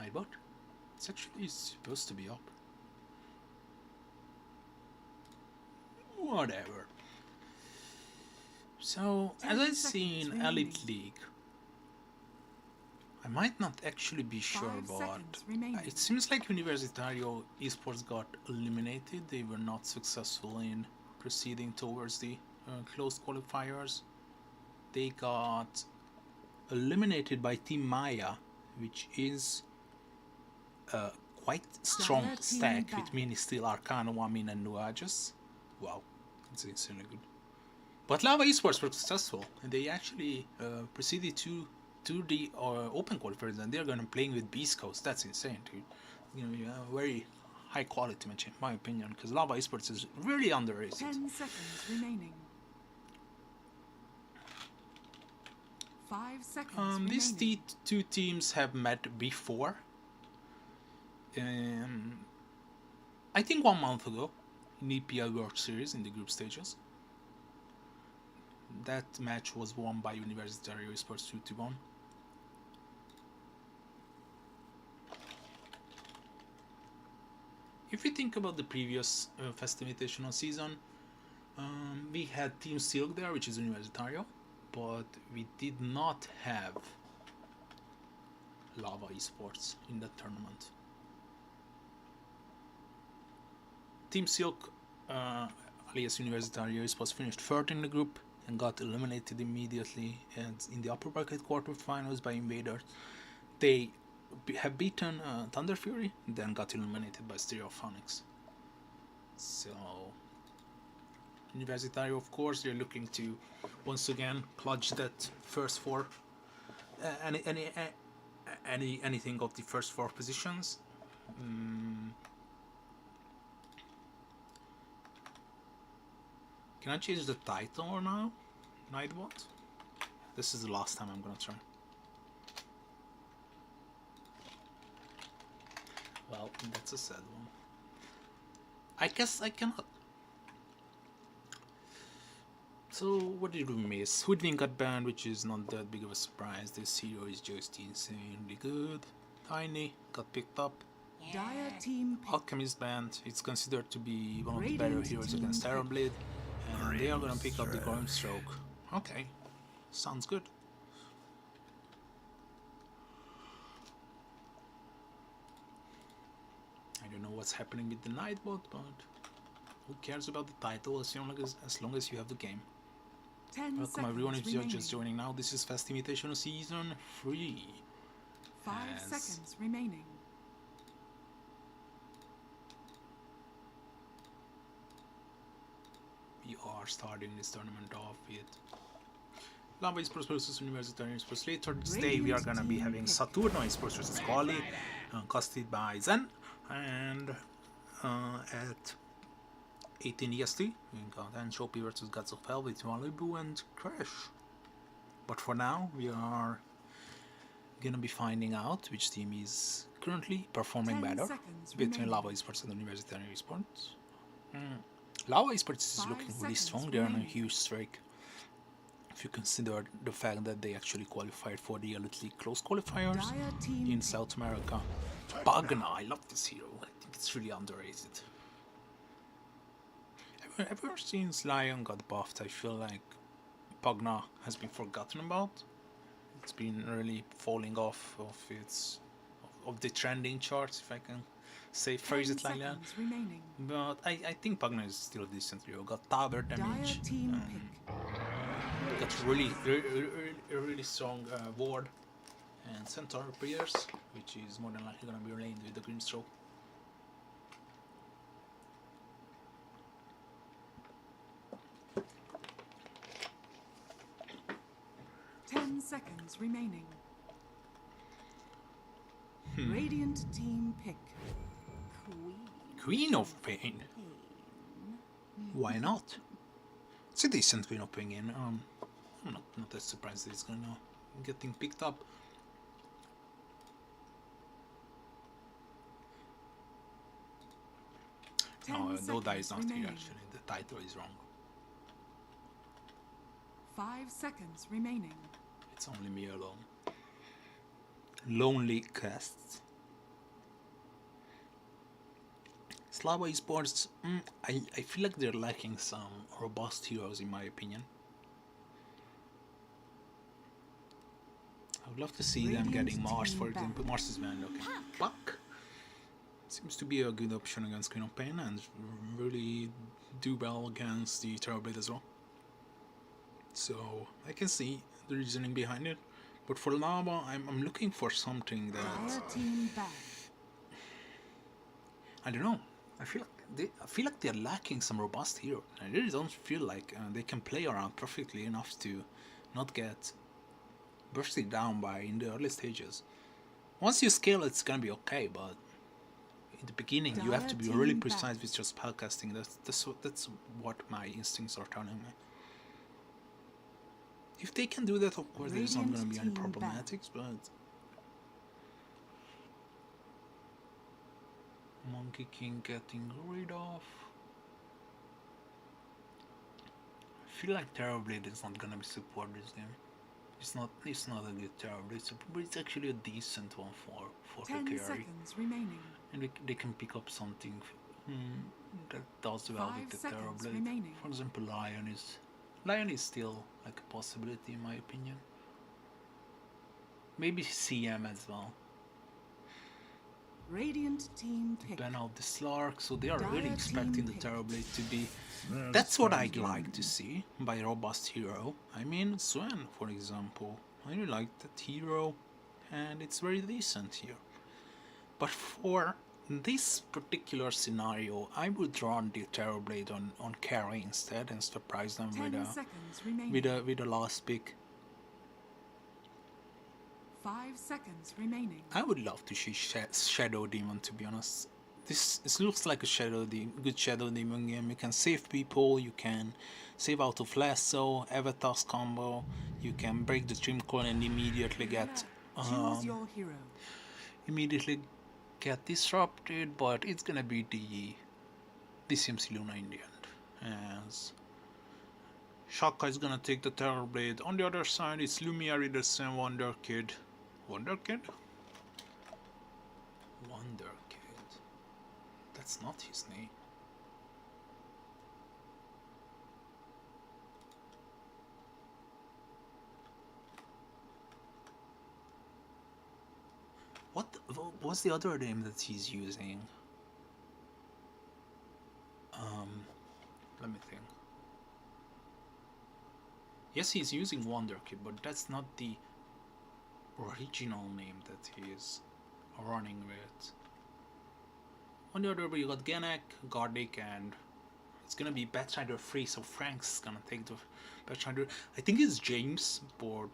Nightbot? It's actually supposed to be up. Whatever. So, as I've seen Elite League, I might not actually be sure, but it seems like Universitario Esports got eliminated. They were not successful in proceeding towards the closed qualifiers. They got eliminated by Team Maya, which is a quite strong stack with Mini Steel, Arcano, Wamin, and Nuages. Wow, it's insanely good. But Lava Esports were successful, and they actually proceeded to the open qualifiers, and they're going to be playing with Beast Coast. That's insane, dude. You know, very high quality match, in my opinion, because Lava Esports is really underrated. 10 seconds remaining. 5 seconds remaining. These two teams have met before. I think 1 month ago in EPL World Series in the group stages. That match was won by Universitario Esports 2-1. If we think about the previous FastInvitational season, we had Team Silk there, which is Universitario, but we did not have Lava Esports in that tournament. Team Silk, alias Universitario Esports, finished third in the group and got eliminated immediately, and in the upper bracket quarterfinals by Invaders. They have beaten Thunder Fury, then got eliminated by Stereophonics. So Universitario, of course, they're looking to once again clutch that first four, anything of the first four positions. Can I change the title now? Nightbot? This is the last time I'm gonna try. Well, that's a sad one. I guess I cannot. So, what did we miss? Hoodwink got banned, which is not that big of a surprise. This hero is just insanely good. Tiny got picked up. Dire team Alchemist banned. It's considered to be one of the better heroes against Terrorblade. And they are gonna pick up the Grimstroke. Okay, sounds good. I don't know what's happening with the Nightbot, but who cares about the title as long as you have the game. Welcome everyone if you're just joining now. This is FastInvitational Season 3. 5 seconds remaining. We are starting this tournament off with Lava Esports versus Universitario Esports. Later today we are gonna be having Saturno Esports versus Kali, casted by Zen, and at 18 EST we got Shopee versus Gods of Hell with Malibu and Crash. But for now we are gonna be finding out which team is currently performing better between Lava Esports and Universitario Esports. Lava Esports is looking really strong. They're on a huge streak. If you consider the fact that they actually qualified for the Elite League close qualifiers in South America. Pagna, I love this hero. I think it's really underrated. Ever since Lion got buffed, I feel like Pagna has been forgotten about. It's been really falling off of the trending charts, if I can phrase it like that. But I think Pagna is still a decent hero. Got tower damage. Got really strong ward and Centaur Pierce, which is more than likely gonna be related with the Grimstroke. Seconds remaining. Radiant team pick. Queen of Pain. Why not? It's a decent Queen of Pain. I'm not that surprised that it's gonna getting picked up. No, Doda is not here actually. The title is wrong. 5 seconds remaining. It's only me alone. Lonely casts. Lava Esports, I feel like they're lacking some robust heroes in my opinion. I would love to see them getting Mars, for example. Mars is banned, okay. Puck seems to be a good option against Queen of Pain and really do well against the Terrorblade as well. So I can see the reasoning behind it. But for Lava, I'm looking for something that I don't know. I feel like they're lacking some robust hero. I really don't feel like they can play around perfectly enough to not get bursted down by in the early stages. Once you scale, it's gonna be okay, but in the beginning, you have to be really precise with your spellcasting. That's what my instincts are telling me. If they can do that, of course, there's not gonna be any problematics, but Monkey King getting rid of. I feel like Terrorblade is not gonna be support this game. It's not a good Terrorblade, but it's actually a decent one for the 10 carry. seconds remaining. And they can pick up something that does well with the Terrorblade. Remaining. For example, Lion is still like a possibility in my opinion. Maybe CM as well. Radiant team pick. Ban out the Slark, so they are really expecting the Terrorblade to be. That's what I'd like to see by a robust hero. I mean, Sven, for example. I really like that hero, and it's very decent here. But for this particular scenario, I would run the Terrorblade on carry instead and surprise them with a last pick. 5 seconds remaining. I would love to see Shadow Demon, to be honest. This looks like a good Shadow Demon game. You can save people, you can save out of Lasso, Avatar's combo, you can break the Dream Coil and immediately get Choose your hero. immediately get disrupted, but it's gonna be the CMC Luna in the end. As Shaka is gonna take the Terrorblade. On the other side, it's Lumiere, the same Wonder Kid. Wonder Kid? Wonder Kid. That's not his name. What's the other name that he's using? Let me think. Yes, he's using Wonder Kid, but that's not the original name that he is running with. On the other way, you got Genek, Gardic, and it's gonna be Batrider 3, so Frank's gonna take the Batrider. I think it's James, but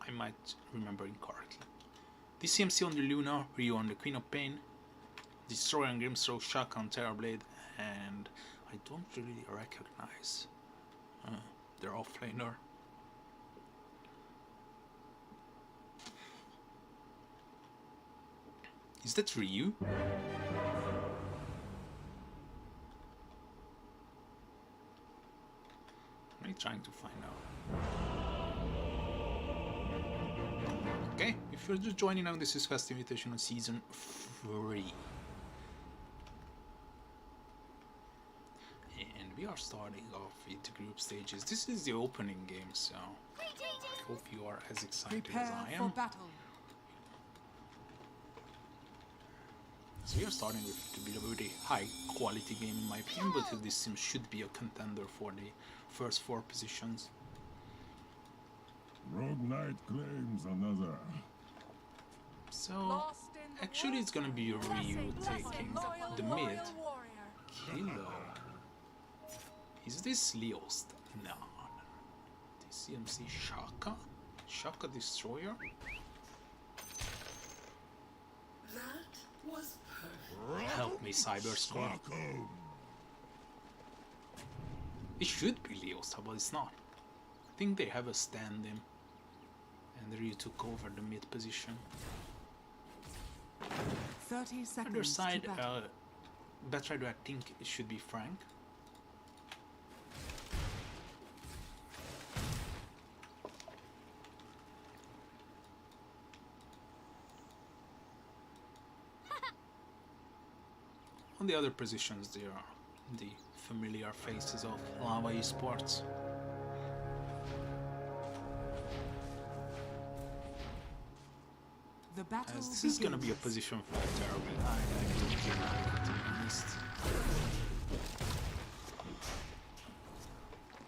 I might remember incorrectly. DCMC on the Luna, Ryu on the Queen of Pain, Destroyer and Grimstroke, Shaka on Terrorblade, and I don't really recognize their offlaner. Is that Ryu? What am I trying to find out? Okay, if you're just joining now, this is FastInvitational Season 3. And we are starting off with the group stages. This is the opening game, so I hope you are as excited as I am. So we are starting with to be a very high quality game in my opinion, but this sim should be a contender for the first 4 positions. Rogue Knight claims another. So actually it's gonna be Ryu taking the mid. Kilo. Is this Leo's? No. DCMC Shaka? Shaka Destroyer? Help me, Cyberscore. It should be Leo's, but it's not. I think they have a stand-in. And Ryu took over the mid position. 30 seconds. Other side, Batrider, I think it should be Frank. the other positions, they are the familiar faces of Lava Esports. The battle As this is gonna be a begins. position for terrible. I don't really like it, to be honest.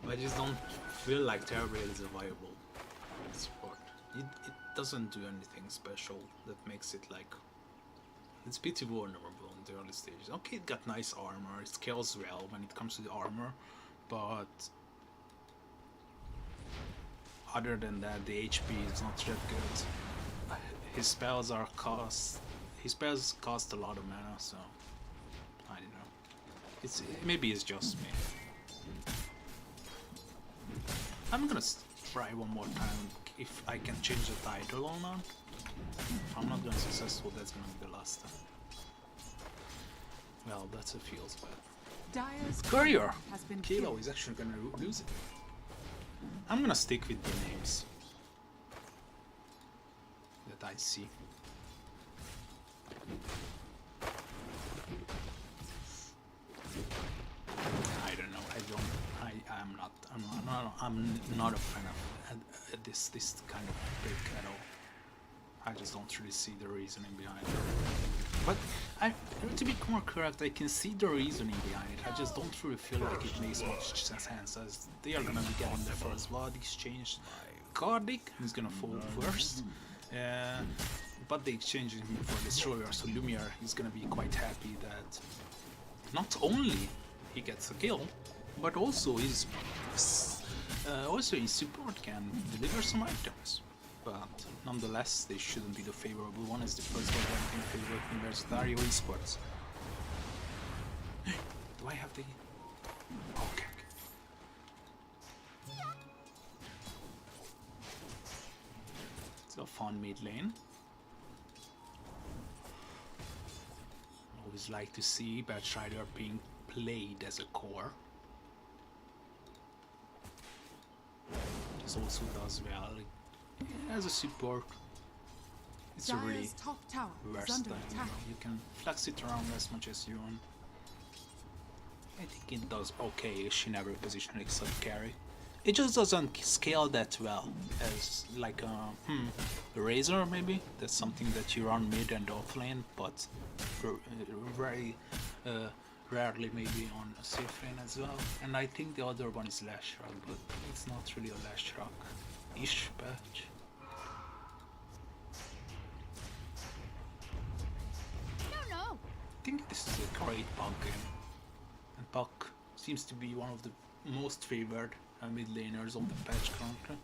But I just don't feel like terrible is a viable sport. It doesn't do anything special that makes it like. It's pretty vulnerable in the early stages. Okay, it got nice armor, it scales well when it comes to the armor, but other than that, the HP is not that good. His spells cost a lot of mana, so I don't know. Maybe it's just me. I'm gonna try one more time if I can change the title or not. If I'm not gonna be successful, that's gonna be the last time. Well, that's a feels bad. Dire's Courier! has been Kilo killed. is actually gonna lose it. I'm gonna stick with the names that I see. I don't know. I'm not a fan of this kind of pick at all. I just don't really see the reasoning behind it. But to be more correct, I can see the reasoning behind it. I just don't really feel like it makes much sense, as they are gonna be getting the first blood exchange. Cardic is gonna fall first, but they exchange him for Destroyer, so Lumiere is gonna be quite happy that not only he gets a kill, but also his support can deliver some items. But nonetheless, they shouldn't be the favorable one, as the first one in favor of Universitario Esports. Do I have the... Okay. It's a fun mid lane. Always like to see Batrider being played as a core. This also does well as a support. It's a really Dire's top tower is versatile. under attack. You can flex it around as much as you want. I think it does okay-ish in every position except carry. It just doesn't scale that well as like a Razor maybe. That's something that you run mid and off lane, but very rarely maybe on a safe lane as well. And I think the other one is Lashrock, but it's not really a Lashrock-ish patch. I think this is a great Puck game, and Puck seems to be one of the most favored mid laners of the patch currently.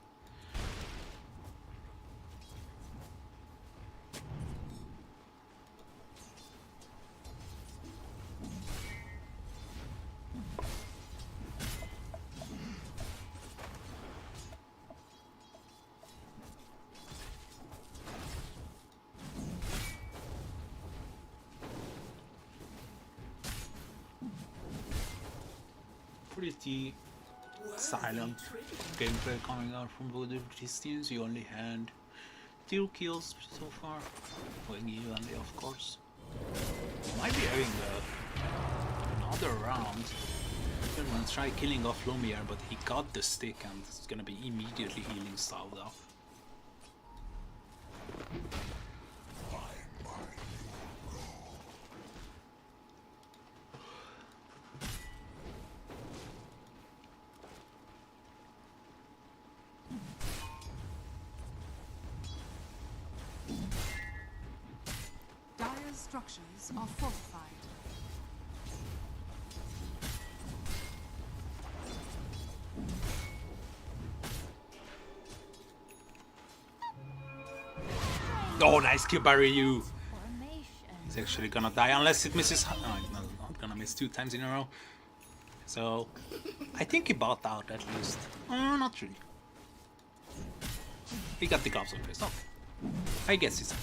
Pretty silent gameplay coming out from both of these teams. You only had 2 kills so far, going evenly of course. Might be having another round. I'm gonna try killing off Lumiere, but he got the stick and it's gonna be immediately healing styled off. Dire's structures are fortified. Oh, nice kill by Ryu! He's actually gonna die unless it misses. No, it's not gonna miss 2 times in a row. So, I think he bought out at least. Not really. He got the gloves on face. Okay. I guess it's okay.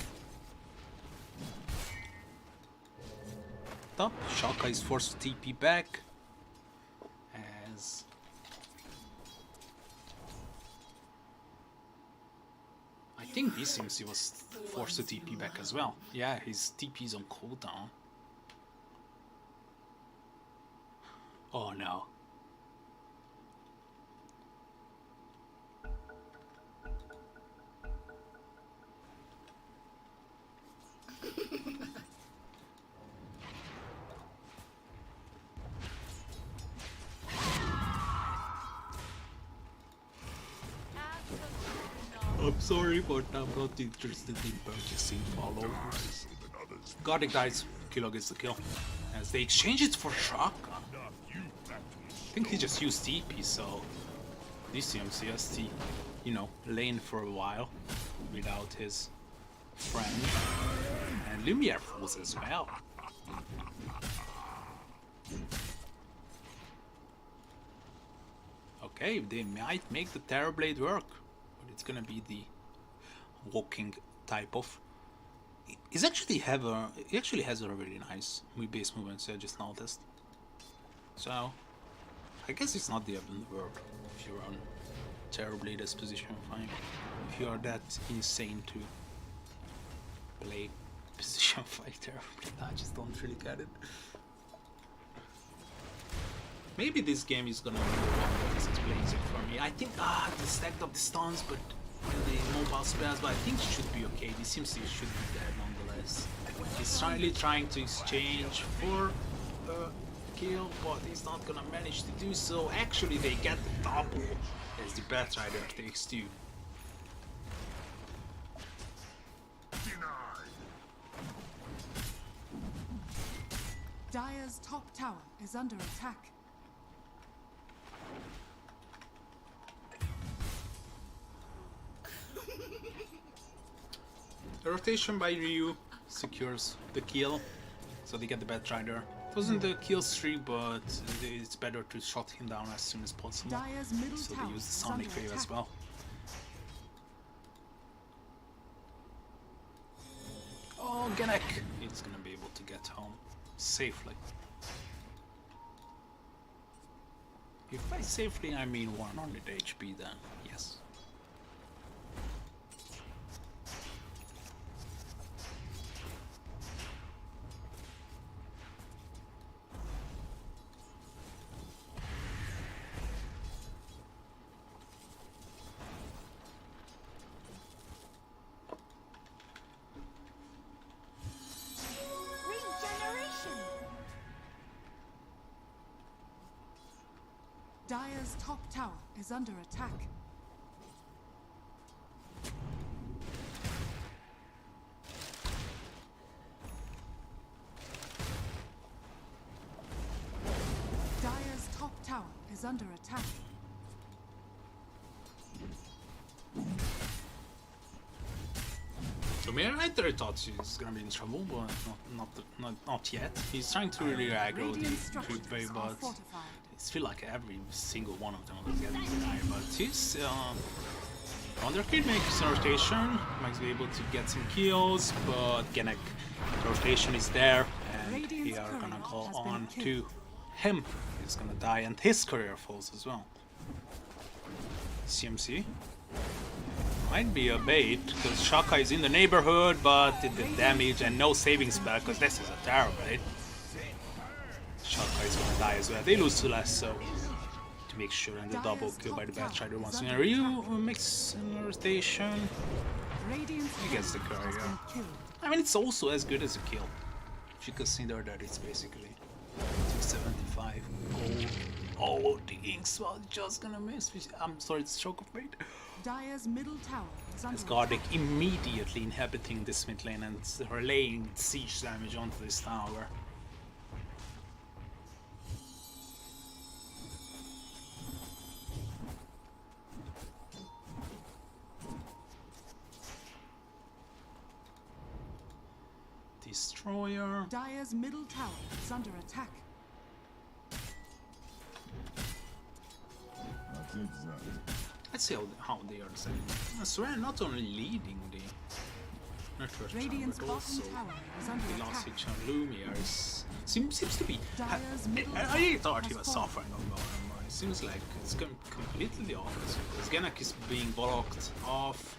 Top. Shaka is forced to TP back. As I think this seems he was forced to TP back as well. Yeah, his TP is on cooldown. Oh no. I'm sorry, but I'm not interested in purchasing followers. Gardic dies, Kilo gets the kill. As they exchange it for shotgun. I think he just used TP, so this CMC has to, you know, lane for a while without his friend. And Lumiere falls as well. Okay, they might make the Terrorblade work, but it's gonna be the walking type of. He actually has a really nice base movement, so I just noticed. So I guess it's not the end of the world if you're on Terrorblade as position 5. If you are that insane to play position 5 Terrorblade, I just don't really get it. Maybe this game is gonna be the one that explains it for me. I think the stacked up the stuns, but the mobile spells, but I think it should be okay. This seems it should be there nonetheless. He's really trying to exchange for a kill, but he's not gonna manage to do so. Actually, they get the double as the Batrider takes 2. Dire's top tower is under attack. The rotation by Ryu secures the kill, so they get the Batrider. It wasn't the kill streak, but it's better to shot him down as soon as possible. Dire's middle So tower they use the is Sonic under Wave attack. as well. Oh, Genek! It's gonna be able to get home safely. If by safely I mean 100 HP, then yes. Dire's top tower is under attack. Dire's top tower is under attack. So I thought he's gonna be in trouble, but not yet. He's trying to really aggro Radiant the structures food wave, are but fortified. I feel like every single one of them will get denied. But he's Wonderkid makes a rotation, might be able to get some kills, but Genek rotation is there, and we are gonna go on to him. He's gonna die, and his career falls as well. CMC might be a bait because Shaka is in the neighborhood, but the damage and no saving spell because this is a terror bait. Shaka is gonna die as well. They lose to less, so to make sure, and the double kill by the Batrider once again. Ryu makes a rotation. He gets the courier. I mean, it's also as good as a kill if you consider that it's basically 275 gold. Oh, the Inkswell just gonna miss. I'm sorry, it's choke of fate. Dire's middle tower is under As Gardic immediately inhabiting this mid lane and relaying siege damage onto this tower. Destroyer. Dire's middle tower is under attack. That's exactly. Let's see how they are saying. Swear not only leading the network Radiant's but bottom also tower is under the last attack. hit on Lumiere seems to be. Dire's middle I really thought tower he has was fallen. suffering on bottom, but it seems like it's completely the opposite. Because Genek is being blocked off,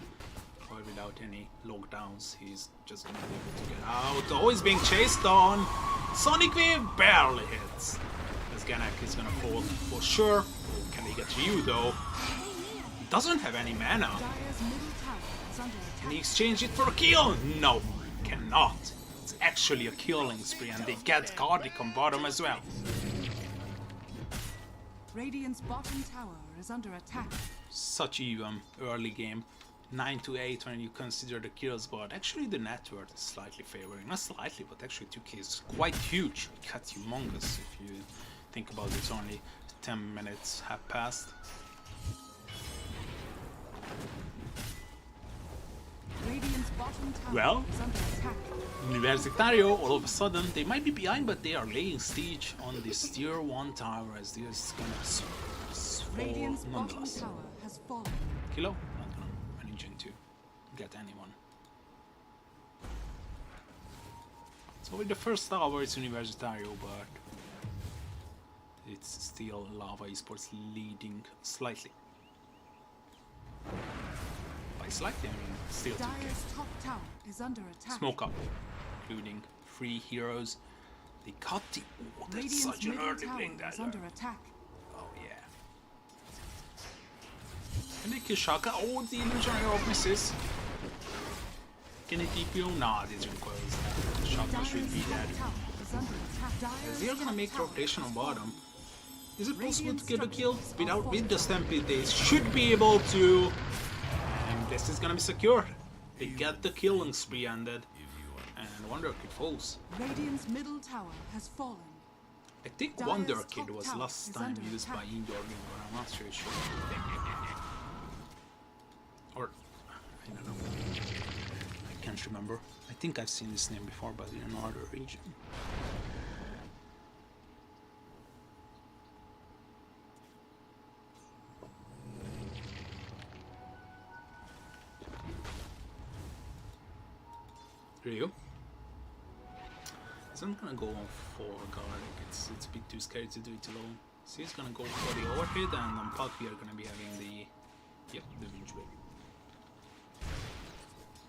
or without any lockdowns. He's just gonna be able to get out. Always being chased on. Sonic Wave barely hits. As Ganak is gonna fall for sure. Can they get Ryu though? He doesn't have any mana. Dire's middle tower is under Can he attack. exchange it for a kill? No, cannot. It's actually a killing spree and they get Gardic on bottom as well. Radiant's bottom tower is under attack. Such even early game. 9 to 8 when you consider the kills, but actually the net worth is slightly favoring. Not slightly, but actually 2k is quite huge. Cut humongous if you think about it. Only 10 minutes have passed. Radiant's bottom tower Well, is under attack. Universitario, all of a sudden, they might be behind, but they are laying siege on this tier 1 tower as this is gonna fall Radiant's bottom nonetheless. tower has fallen. Kilo, not gonna managing to get anyone. So with the first tower it's Universitario, but it's still Lava Esports leading slightly. By slightly, I mean still 2k. Dire's top tower is under attack. Smoke up, including 3 heroes. They cut the... Oh, that's Radiant's such an middle early tower blink that is under attack. Oh yeah. Can they kill Shaka? Oh, the illusionary orb misses. Can it TPO? Nah, this requires that. Shaka should be dead. Dire's top tower is under attack. As they are gonna make top rotation on bottom. Is it possible Radiant to get a kill? structures With the Stampede, they should be able to. And this is gonna be secured. They get the killing spree ended. And Wonder Kid falls. Radiant's middle tower has fallen. I think Dire's Wonder Kid top was tower last is time under used by attack. Indoor Game, but I'm not really sure. Or, I don't know. I can't remember. I think I've seen this name before, but in another region. Ryu. So I'm gonna go for Garlic. It's a bit too scary to do it alone. So he's gonna go for the overhead, and on Puck we are gonna be having the Vinge Wave.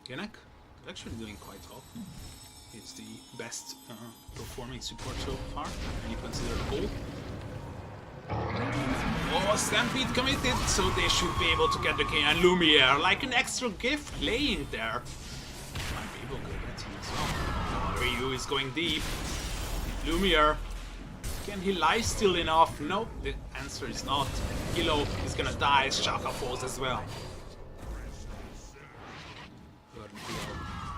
Genek is actually doing quite well. He's the best performing support so far, and you consider the goal. Oh, Stampede committed, so they should be able to get the K and Lumiere, like an extra gift laying there. Might be able to get him as well. Oh, Ryu is going deep. Lumiere, can he lifesteal enough? No, the answer is not. Kilo is gonna die, Shaka falls as well.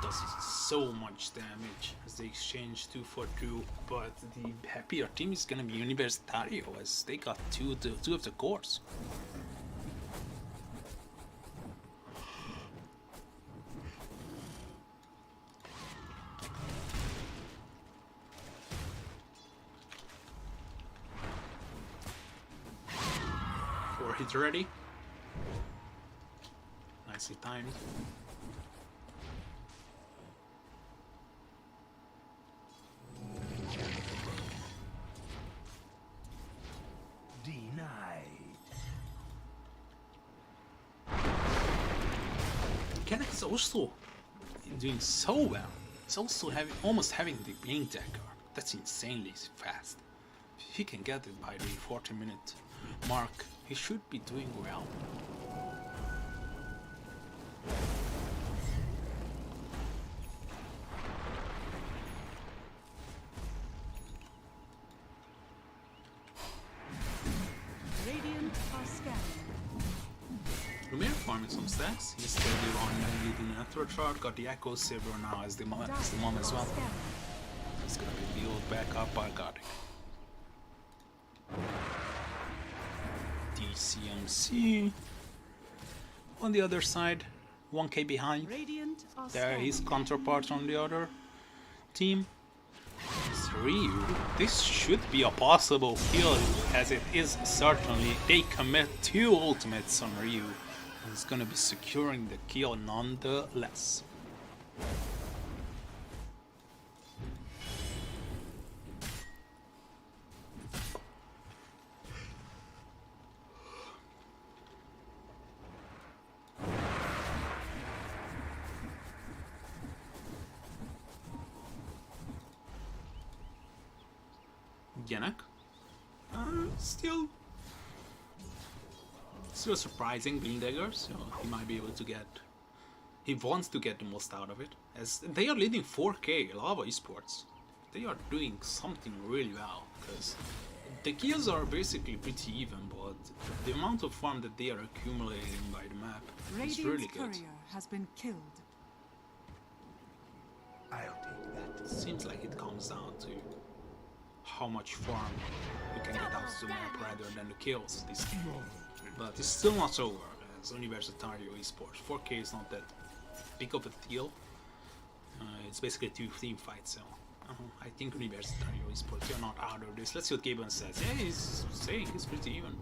Does so much damage as they exchange 2 for 2, but the happier team is gonna be Universitario as they got two of the cores. Four hits ready. Nicely timed. Kenneth is also doing so well. He's also almost having the blink dagger. That's insanely fast. If he can get it by the 40-minute mark, he should be doing well. Radiant are scanning. Lumiere farming some stacks. He's steady on leading the network chart. Got the Echo Silver now as the mom as well. It's gonna be healed back up by Gardic. DCMC on the other side, 1k behind. Radiant are There scanning. his counterpart on the other team. It's Ryu. This should be a possible kill, as it is certainly. They commit 2 ultimates on Ryu. And it's gonna be securing the kill nonetheless. Genek Still surprising build dagger, so he might be able to get. He wants to get the most out of it, as they are leading 4K Lava Esports. They are doing something really well, because the kills are basically pretty even, but the amount of farm that they are accumulating by the map is really good. Courier has been killed. I'll take that. Seems like it comes down to how much farm you can get out of the map rather than the kills this game. But it's still not over as Universitario Esports. 4K is not that big of a deal. It's basically 2 team fights, so I think Universitario Esports are not out of this. Let's see what Gaben says. Yeah, he's saying it's pretty even.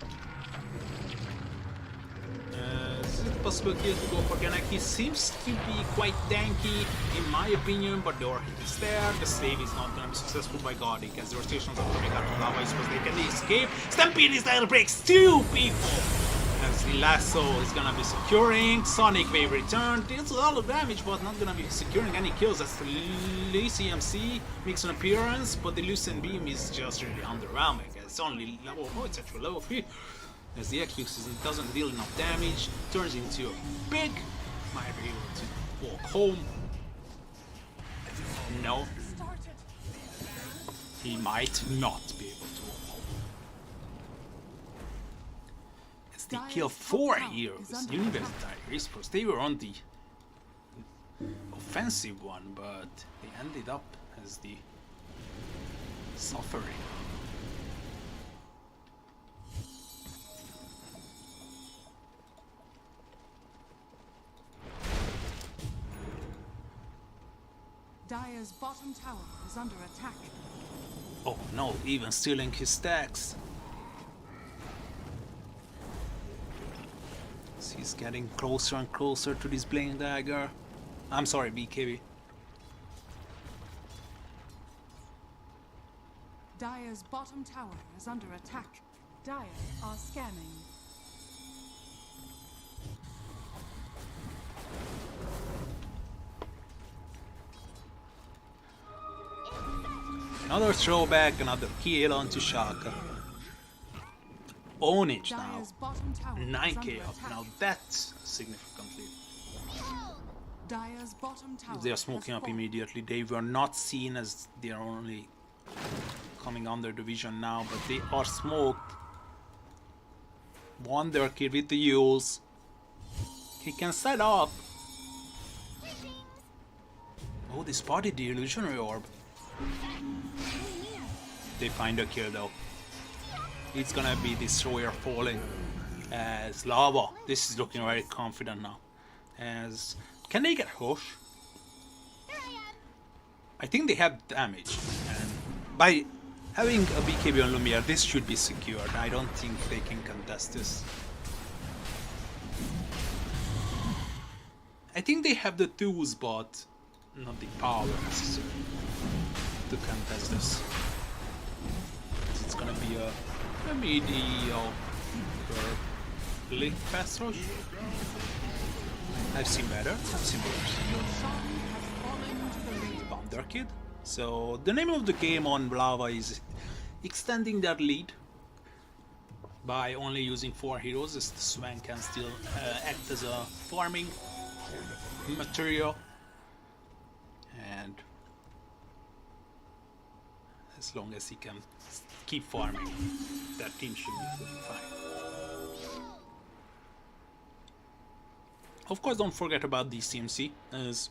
Is it possible here to go for Ganek? He seems to be quite tanky in my opinion, but the Orchid is there. The save is not gonna be successful by Goddic as the rotations are coming out from Lava Esports. They can escape. Stampede is there, breaks 2 people! As the lasso is gonna be securing. Sonic Wave return. Deals a lot of damage, but not gonna be securing any kills as the CMC makes an appearance, but the Lucent Beam is just really underwhelming. It's only level, oh, it's actually level 3. As the X-Luxes doesn't deal enough damage, turns into a big, might be able to walk home. No. He might not be able to walk home. As they kill 4 heroes, Universitario Esports, they were on the offensive one, but they ended up as the suffering. Dire's bottom tower is under attack. Oh no, even stealing his stacks. So he's getting closer and closer to this Blade Dagger. I'm sorry, BKB. Dire's bottom tower is under attack. Dire are scanning. Another throwback, another kill onto Shaka. Ownage now. Dire's bottom tower is 9k under up. attack. Now that's significantly. Dire's bottom tower They are has smoking up fallen. immediately. They were not seen as they are only coming under the vision now, but they are smoked. Wonder Kid with the use. He can set up. Oh, they spotted the illusionary orb. They find a kill though. It's gonna be Destroyer falling as Lava. This is looking very confident now. As can they get Hush? I think they have damage, and by having a BKB on Lumiere, this should be secured. I don't think they can contest this. I think they have the tools, but not the power necessary to contest this. It's gonna be a mediocre fast rush. I've seen better. Wonder Kid. So the name of the game on Lava is extending their lead by only using 4 heroes, as the Swan can still act as a farming material, and as long as he can keep farming, that team should be fine. Of course, don't forget about the CMC, as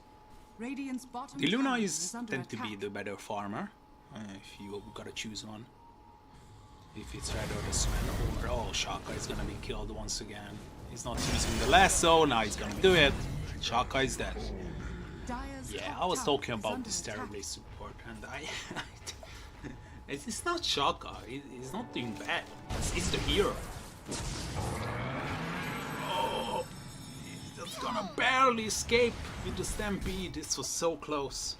Radiant's bottom the Luna tower is under tend to be attack. the better farmer, if you gotta choose one. If it's Red or the Sven, or oh, Shaka is gonna be killed once again. He's not using the lasso, now he's gonna do it. Shaka is dead. Dire's Yeah, top I was tower talking is about under this attack. terribly support, and it's not Shaka, he's not doing bad. It's the hero. Oh, he's just gonna barely escape with the stampede. This was so close.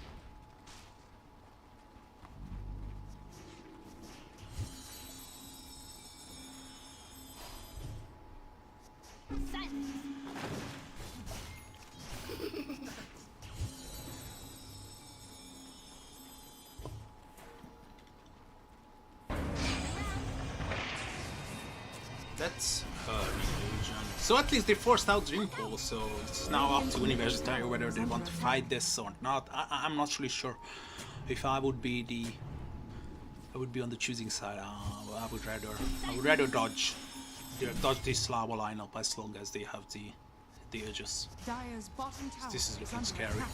That's illusion. So at least they forced out Dream Pool, so it's now up to Universitario whether they want to fight this or not. I'm not really sure. If I would be on the choosing side. I would rather dodge this lava lineup as long as they have the edges. Dire's bottom tower This is looking under scary. attack.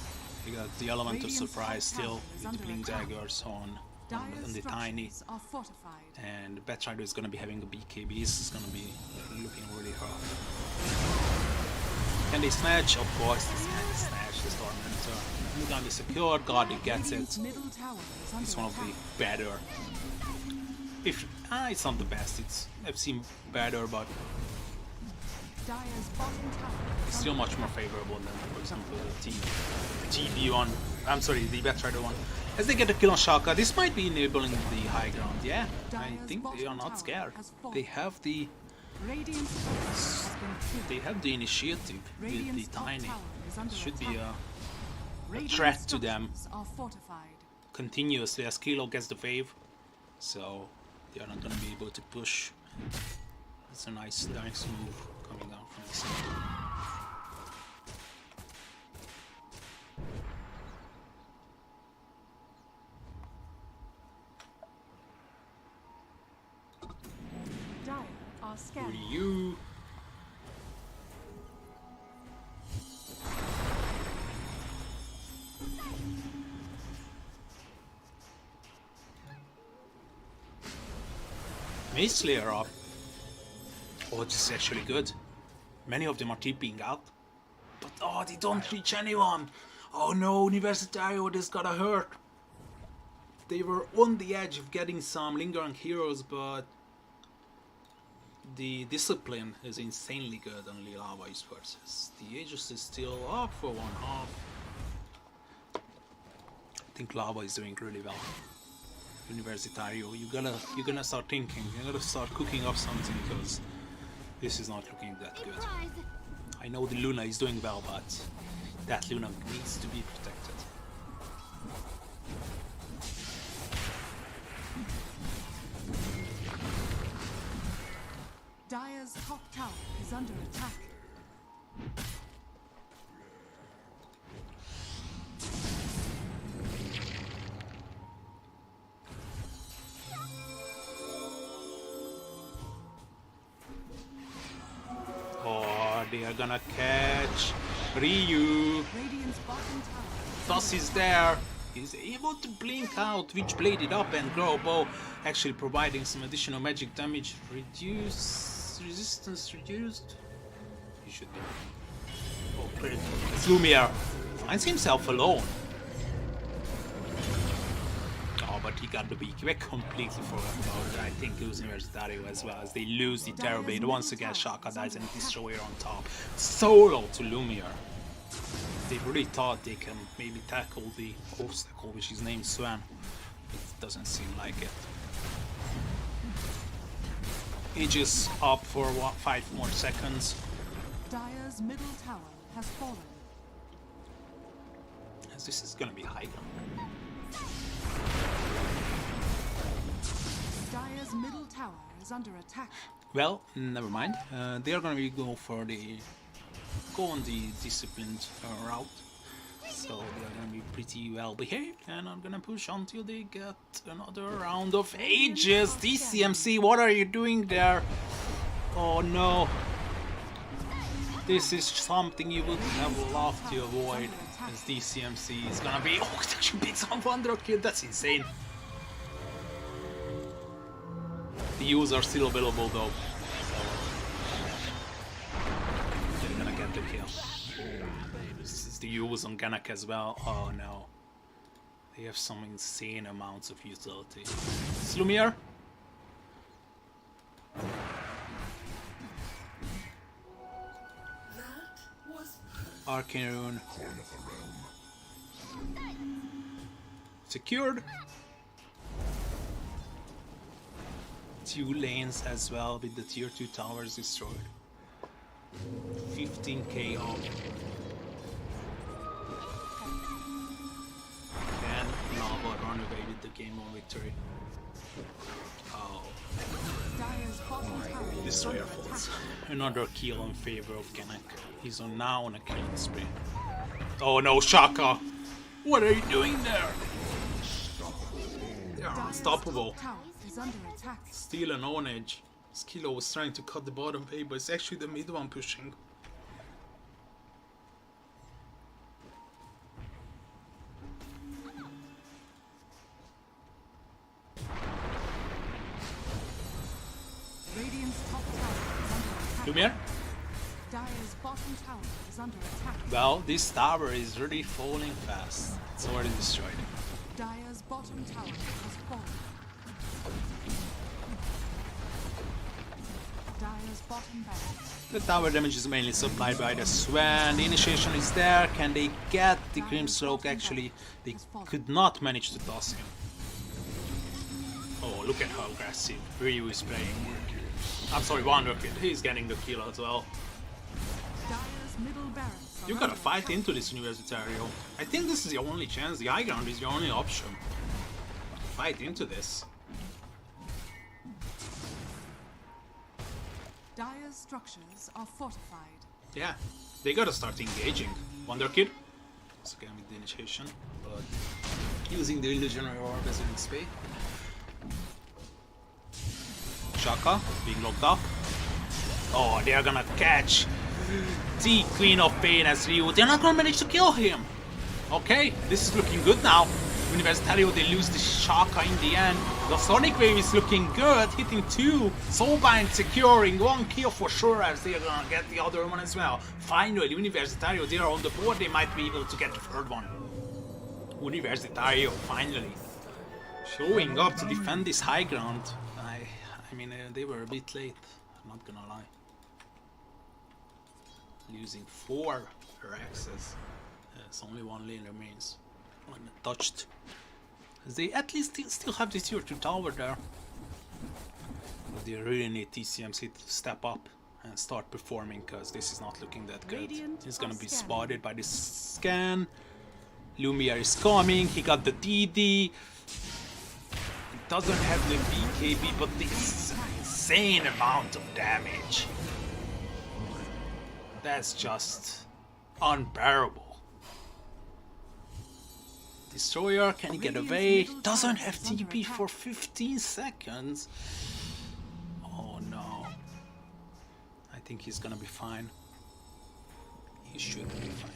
You got the element of Radiant's surprise top tower still is with the under blink attack. daggers on Dire's the tiny, structures are fortified. and Batrider is gonna be having a BKB. This is gonna be looking really hard. Can they snatch? Of course, they can snatch this Tormentor. Gonna be secured. God, he gets Radiant's it. middle tower is under It's one of the attack. better. If it's not the best. I've seen better, but Dire's bottom tower is still under much more favorable than, for example, the TB one. I'm sorry, the Batrider one. As they get a kill on Shaka, this might be enabling the high ground. Yeah, I think they are not scared. They have the Radiant's tower has been killed. they have the initiative with the Radiant's top tiny. tower is under Should be attack. a Radiant's threat to them structures are fortified. continuously as Kilo gets the fave. So they are not gonna be able to push. It's a nice move coming out from the center. Dire are scared. Ryu. Maze Slayer up. Oh, this is actually good. Many of them are TPing out. But oh, they don't reach anyone. Oh no, Universitario, this gotta hurt. They were on the edge of getting some lingering heroes, but the discipline is insanely good on Lilava Esports. The Aegis is still up for one half. I think Lava is doing really well. Universitario, you're gonna start thinking, you're gonna start cooking up something because this is not looking that good. I know the Luna is doing well, but that Luna needs to be protected. Dire's top tower is under attack. Oh, they are gonna catch Ryu. Radiant's bottom tower. Thus is there. He's able to blink out, which bladed up and grow bow, actually providing some additional magic damage. Reduce resistance reduced. He should be. Oh, great. Lumiere finds himself alone. Oh, but he got the beak. We completely forgot about it. I think it was Universitario as well, as they lose the Terror Blade. Once again, Shaka dies and Destroyer on top. Solo to Lumiere. They really thought they can maybe tackle the obstacle, which is named Swan. It doesn't seem like it. Aegis up for 5 more seconds. Dire's middle tower has fallen. As this is gonna be high ground. Dire's middle tower is under attack. Well, never mind. They are gonna be go on the disciplined route. So they are gonna be pretty well behaved and are gonna push until they get another round of Aegis. DCMC, what are you doing there? Oh no. This is something you would have loved to avoid, as DCMC is gonna be. Oh, it actually beats on Wonder Kill, that's insane. The U's are still available though. So they're gonna get the kill. This is the U's on Ganak as well. Oh no. They have some insane amounts of utility. Slumier? Arcane Rune. Secured. 2 lanes as well with the tier 2 towers destroyed. 15k off. And Lava run away with the game on victory. Oh. Dire's Dire's bottom tower is Destroyer under falls. attack. Another kill in favor of Genek. He's now on a killing spree. Oh no, Shaka! What are you doing there? They're Dire's unstoppable. top tower is under attack. Still an on edge. Skilo was trying to cut the bottom way, but it's actually the mid one pushing. Radiant's top tower is under attack. Lumiere? Dire's bottom tower is under attack. Well, this tower is really falling fast. It's already destroyed. Dire's bottom tower has fallen. Dire's bottom barracks. The tower damage is mainly supplied by the Swan. The initiation is there. Can they get the Grimstroke? Actually, they could not manage to toss him. Oh, look at how aggressive Ryu is playing. I'm sorry, Wonderkid. He's getting the kill as well. Dire's middle barracks are You gotta under fight attack. into this Universitario. I think this is the only chance. The high ground is your only option. Fight into this. Dire's structures are fortified. Yeah, they gotta start engaging. Wonderkid. Once again with the initiation, but using the illusionary orb as an XP. Shaka being locked up. Oh, they're gonna catch the Queen of Pain as Ryu. They're not gonna manage to kill him. Okay, this is looking good now. Universitario, they lose the Shaka in the end. The Sonic Wave is looking good, hitting 2. Soulbind securing 1 kill for sure as they're gonna get the other one as well. Finally, Universitario, they are on the board. They might be able to get the third one. Universitario, finally. Showing up to defend this high ground. I mean, they were a bit late, I'm not gonna lie. Losing 4 Rexes. There's only 1 lane remains. Untouched. They at least still have this tier 2 tower there. But they really need TCMC to step up and start performing, because this is not looking that good. Radiant He's gonna be are scanning. spotted by this scan. Lumiere is coming, he got the DD. Doesn't have the BKB, but this insane amount of damage. That's just unbearable. Destroyer, can he get away? Doesn't have TP for 15 seconds. Oh no. I think he's gonna be fine. He should be fine.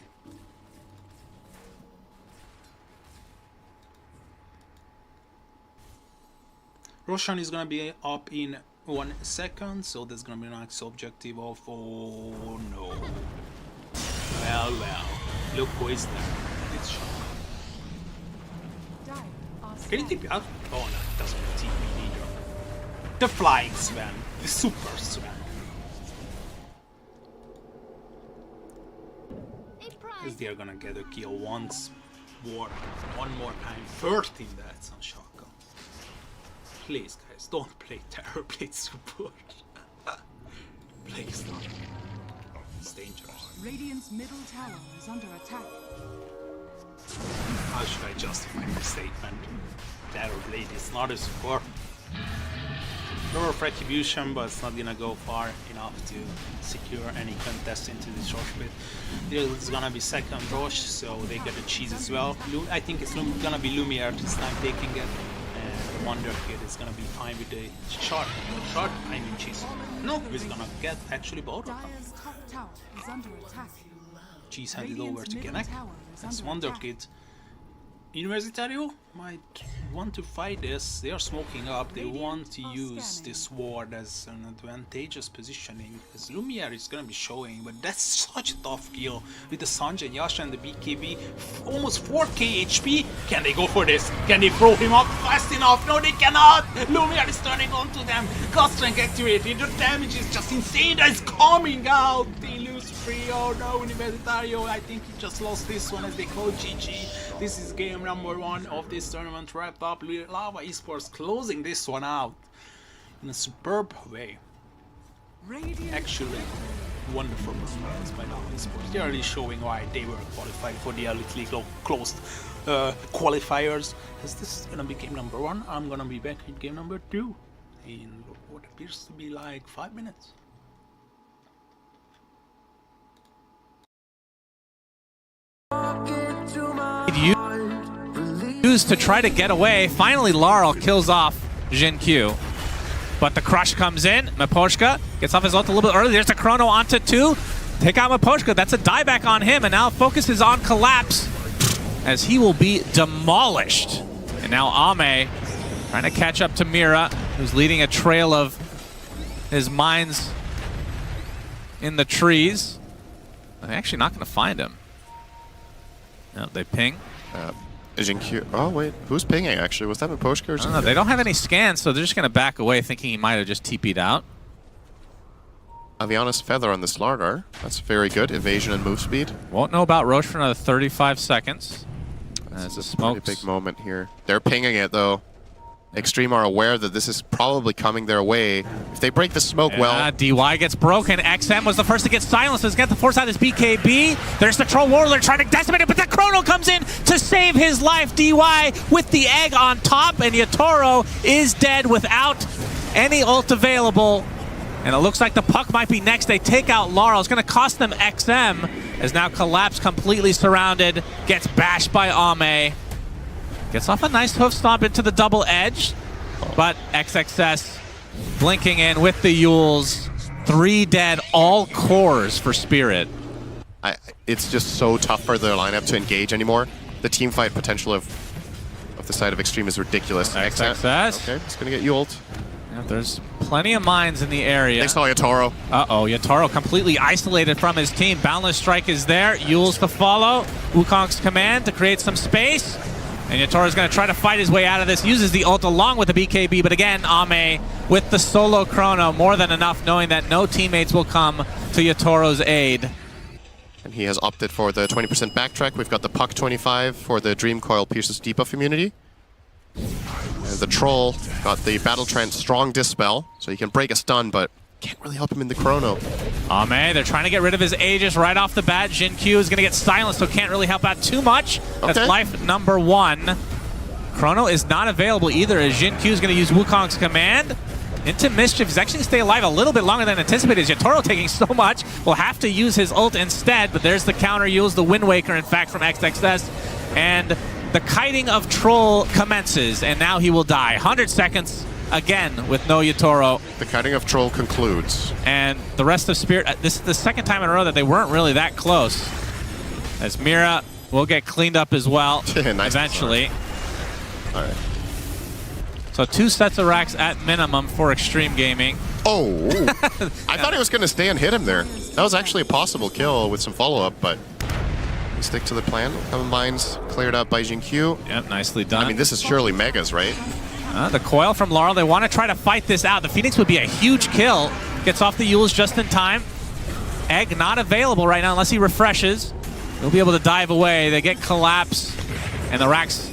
Roshan is gonna be up in 1 second, so there's gonna be an next objective of, oh no. Well, look who is there. It's Shaka. Dire are Can you scanning. TP out? Oh no, it doesn't have TP either. The Flying Swan, the Super Swan. Because they're gonna get a kill once more, one more time. 13 deaths on Shaka. Please, guys, don't play terror, play support. Please don't. It's dangerous. Radiant's middle tower is under attack. How should I justify my statement? Terror blade is not a support. Lower of retribution, but it's not gonna go far enough to secure any contest into the Roche pit. There's gonna be second Roche, so they get a cheese as well. I think it's gonna be Lumiere this time taking it. And Wonderkid is gonna be fine with the shot. Shot, I mean cheese. No, he's gonna get actually both of them. Dire's top tower is under attack. Cheese handed over to Radiant's Genek. middle tower is That's under attack. Wonderkid. Universitario might want to fight this. They are smoking up. They want to use this ward as an advantageous positioning. As Lumiere is gonna be showing, but that's such a tough kill with the Sanjay, Yasha and the BKB. Almost 4k HP. Can they go for this? Can they throw him up fast enough? No, they cannot. Lumiere is turning onto them. Ghost rank activated. The damage is just insane. That is coming out. They lose 3. Oh no, Universitario. I think he just lost this one as they call GG. This is game number 1 of this tournament wrapped up. Lava Esports closing this one out in a superb way. Radiant Actually, wonderful performance by Lava Esports. They are really showing why they were qualified for the Elite League closed qualifiers. As this is gonna be game number 1, I'm gonna be back in game number 2. in what appears to be like 5 minutes. Used to try to get away. Finally, Laurel kills off Jin Q. But the crush comes in. Miposhka gets off his ult a little bit early. There's the chrono onto 2. Take out Miposhka. That's a dieback on him. And now focus is on Collapse as he will be demolished. And now Ame trying to catch up to Mira, who's leading a trail of his mines in the trees. They're actually not going to find him. No, they ping. Jin Q. Oh, wait. Who's pinging, actually? Was that Miposhka or something? They don't have any scans, so they're just going to back away, thinking he might have just TP'd out. Aviana's Feather on the Slardar. That's very good. Evasion and move speed. Won't know about Roche for another 35 seconds. That's a pretty big moment here. They're pinging it, though. Extreme are aware that this is probably coming their way. If they break the smoke, well... DY gets broken. XM was the first to get silenced. Let's get the force out of this BKB. There's the Troll Warlord trying to decimate it, but the Chrono comes in to save his life. DY with the egg on top, and Yatoro is dead without any ult available. And it looks like the puck might be next. They take out Laurel. It's going to cost them XM, as now Collapse completely surrounded. Gets bashed by Ame. Gets off a nice hoof stomp into the double edge, but XXS blinking in with the Yules. 3 dead, all cores for Spirit. It's just so tough for their lineup to engage anymore. The team fight potential of the side of Extreme is ridiculous. XXS. Okay, it's going to get you ult. Yeah, there's plenty of mines in the area. They saw Yatoro. Uh-oh, Yatoro completely isolated from his team. Boundless Strike is there. Yules to follow. Wukong's command to create some space. And Yatoro's going to try to fight his way out of this. Uses the ult along with the BKB, but again, Ame with the solo chrono, more than enough, knowing that no teammates will come to Yatoro's aid. And he has opted for the 20% backtrack. We've got the Puck 25 for the Dream Coil Pierces debuff immunity. And the Troll got the Battle Trance Strong Dispel, so he can break a stun, but can't really help him in the chrono. Ame, they're trying to get rid of his Aegis right off the bat. Jin Q is going to get silenced, so can't really help out too much. That's life number 1. Chrono is not available either, as Jin Q is going to use Wukong's command into Mischief. He's actually going to stay alive a little bit longer than anticipated. Yatoro taking so much, will have to use his ult instead, but there's the counter use, the Wind Waker, in fact, from XXS. And the kiting of Troll commences, and now he will die. 100 seconds. Again, with no Yatoro. The kiting of Troll concludes. And the rest of Spirit, this is the second time in a row that they weren't really that close. As Mira will get cleaned up as well, nice eventually. All right. So 2 sets of racks at minimum for Extreme Gaming. Oh, I thought he was going to stay and hit him there. That was actually a possible kill with some follow-up, but we stick to the plan. Combines cleared up by Jin Q. Yep, nicely done. I mean, this is surely Megas, right? The coil from Laurel, they want to try to fight this out. The Phoenix would be a huge kill. Gets off the Yules just in time. Egg not available right now unless he refreshes. He'll be able to dive away. They get Collapse, and the Rax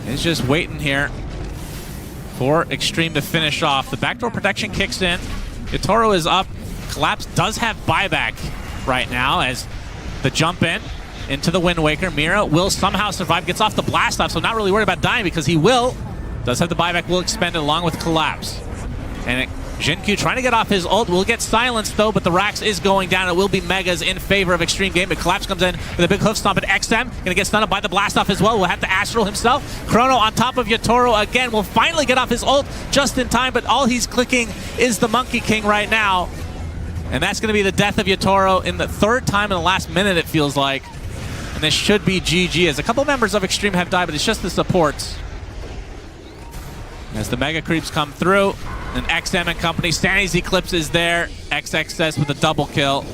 is just waiting here for Extreme to finish off. The backdoor protection kicks in. Yatoro is up. Collapse does have buyback right now as the jump in into the Wind Waker. Mira will somehow survive, gets off the blast off, so not really worried about dying because he will. Does have the buyback, will expend it along with Collapse. And Jin Q trying to get off his ult, will get silenced though, but the Rax is going down. It will be Megas in favor of Extreme Game, but Collapse comes in with a big hoof stomp at XM. Gonna get stunned up by the blast off as well. Will have to Astral himself. Chrono on top of Yatoro again, will finally get off his ult just in time, but all he's clicking is the Monkey King right now. And that's gonna be the death of Yatoro in the 3rd time in the last minute, it feels like. And this should be GG, as a couple members of Extreme have died, but it's just the supports. As the Mega Creeps come through, and XM and company, Stanny's Eclipse is there. XXS with a double kill.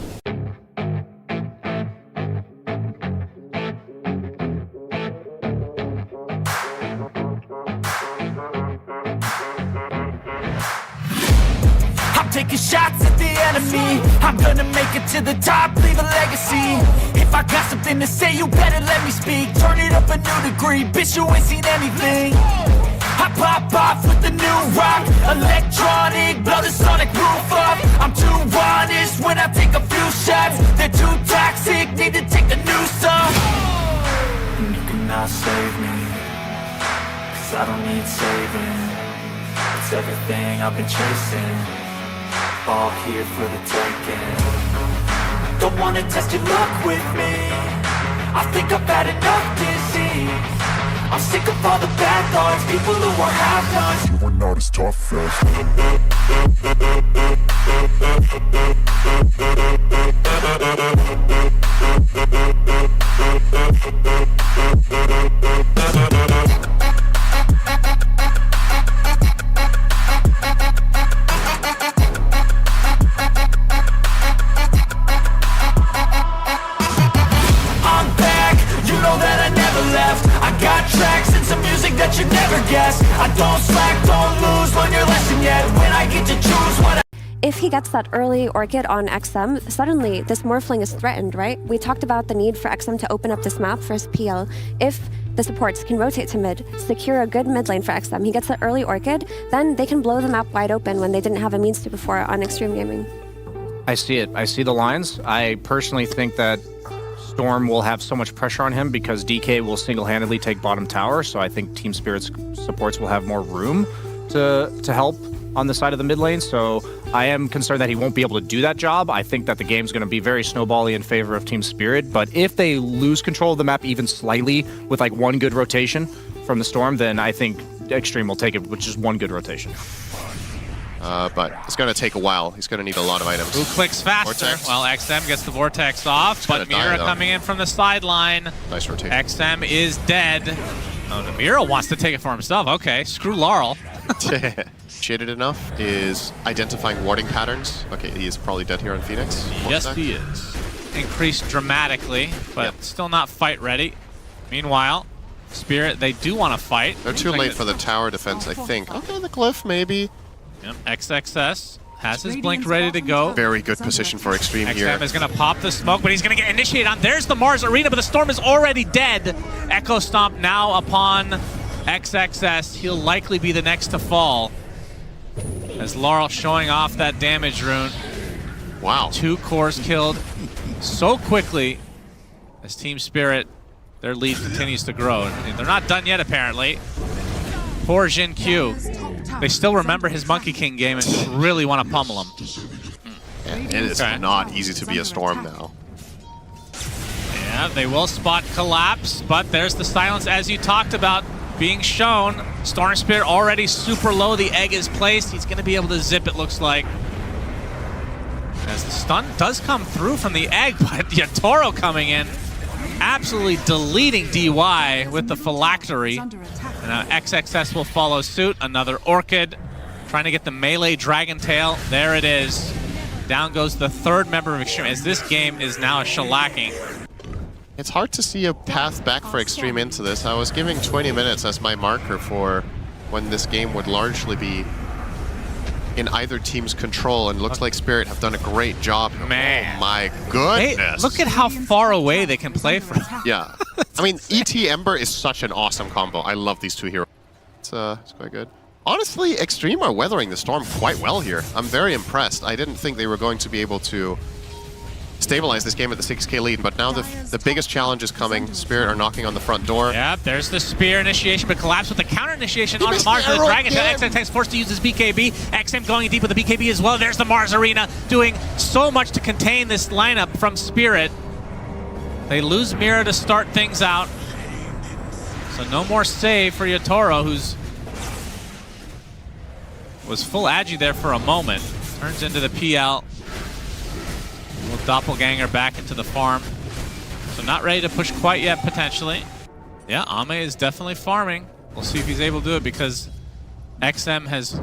I'm taking shots at the enemy. I'm gonna make it to the top, leave a legacy. If I got something to say, you better let me speak. Turn it up a new degree, bitch, you ain't seen anything. I pop off with the new rock, electronic, blow the sonic roof up. I'm too honest when I take a few shots. They're too toxic, need to take the noose off. And you cannot save me, 'cause I don't need saving. It's it's everything I've been chasing. All here for the taking. Don't wanna test your luck with me. I think I've had enough disease. I'm sick of all the bad thoughts, people who are half-nots. You are not as tough as I'm back, you know that I never left. I got tracks and some music that you never guessed. I don't slack, don't lose, learn your lesson yet. When I get to choose what If he gets that early Orchid on XM, suddenly this Morphling is threatened, right? We talked about the need for XM to open up this map for his PL. If the supports can rotate to mid, secure a good mid lane for XM, he gets the early Orchid, then they can blow the map wide open when they didn't have a means to before on Extreme Gaming. I see it. I see the lines. I personally think that Storm will have so much pressure on him because DK will single-handedly take bottom tower, so I think Team Spirit's supports will have more room to help on the side of the mid lane, so I am concerned that he won't be able to do that job. I think that the game's going to be very snowbally in favor of Team Spirit, but if they lose control of the map even slightly with like one good rotation from the Storm, then I think Extreme will take it with just one good rotation. But it's going to take a while. He's going to need a lot of items. Who clicks faster? Vortex. Well, XM gets the Vortex off, but gonna die, Mira though. coming in from the sideline. Nice rotation. XM is dead. Oh, the Mira wants to take it for himself. Okay, screw Laurel. Shaded enough is identifying warding patterns. Okay, he is probably dead here on Phoenix. Yes, he is. Increased dramatically, but Yep. still not fight ready. Meanwhile, Spirit, they do want to fight. They're too late for the tower defense, I think. Okay, the glyph maybe. Yep, XXS has his blink ready to go. Very good position for Extreme here. XM is going to pop the smoke, but he's going to get initiated on. There's the Mars Arena, but the Storm is already dead. Echo Stomp now upon XXS. He'll likely be the next to fall. As Laurel showing off that damage rune. Wow. 2 cores killed so quickly as Team Spirit, their lead continues to grow. And they're not done yet, apparently. Poor Jin Q. They still remember his Monkey King game and really want to pummel him. It is Okay. not easy to be a Storm now. Yeah, they will spot collapse, but there's the silence as you talked about being shown. Storm Spirit already super low. The egg is placed. He's going to be able to zip, it looks like. As the stun does come through from the egg, but Yatoro coming in, absolutely deleting DY with the phylactery. Under attack. And now XXS will follow suit. Another Orchid, trying to get the melee Dragon Tail. There it is. Down goes the third member of Extreme, as this game is now shellacking. It's hard to see a path back for Extreme into this. I was giving 20 minutes as my marker for when this game would largely be in either team's control, and looks like Spirit have done a great job. Man. Oh my Hey, goodness. look at how far away they can play from. Yeah. I mean, ET Ember is such an awesome combo. I love these two heroes. It's quite good. Honestly, Extreme are weathering the storm quite well here. I'm very impressed. I didn't think they were going to be able to stabilize this game at the 6k lead, but now the biggest challenge is coming. Spirit are knocking on the front door. Yep, there's the spear initiation, but collapse with the counter initiation on missed Mars the with the arrow Dragon. again. XXX forced to use his BKB. XM going deep with the BKB as well. There's the Mars Arena doing so much to contain this lineup from Spirit. They lose Mira to start things out. So no more save for Yatoro, who's was full agi there for a moment. Turns into the PL. Little doppelganger back into the farm. So not ready to push quite yet, potentially. Yeah, Ame is definitely farming. We'll see if he's able to do it because XM has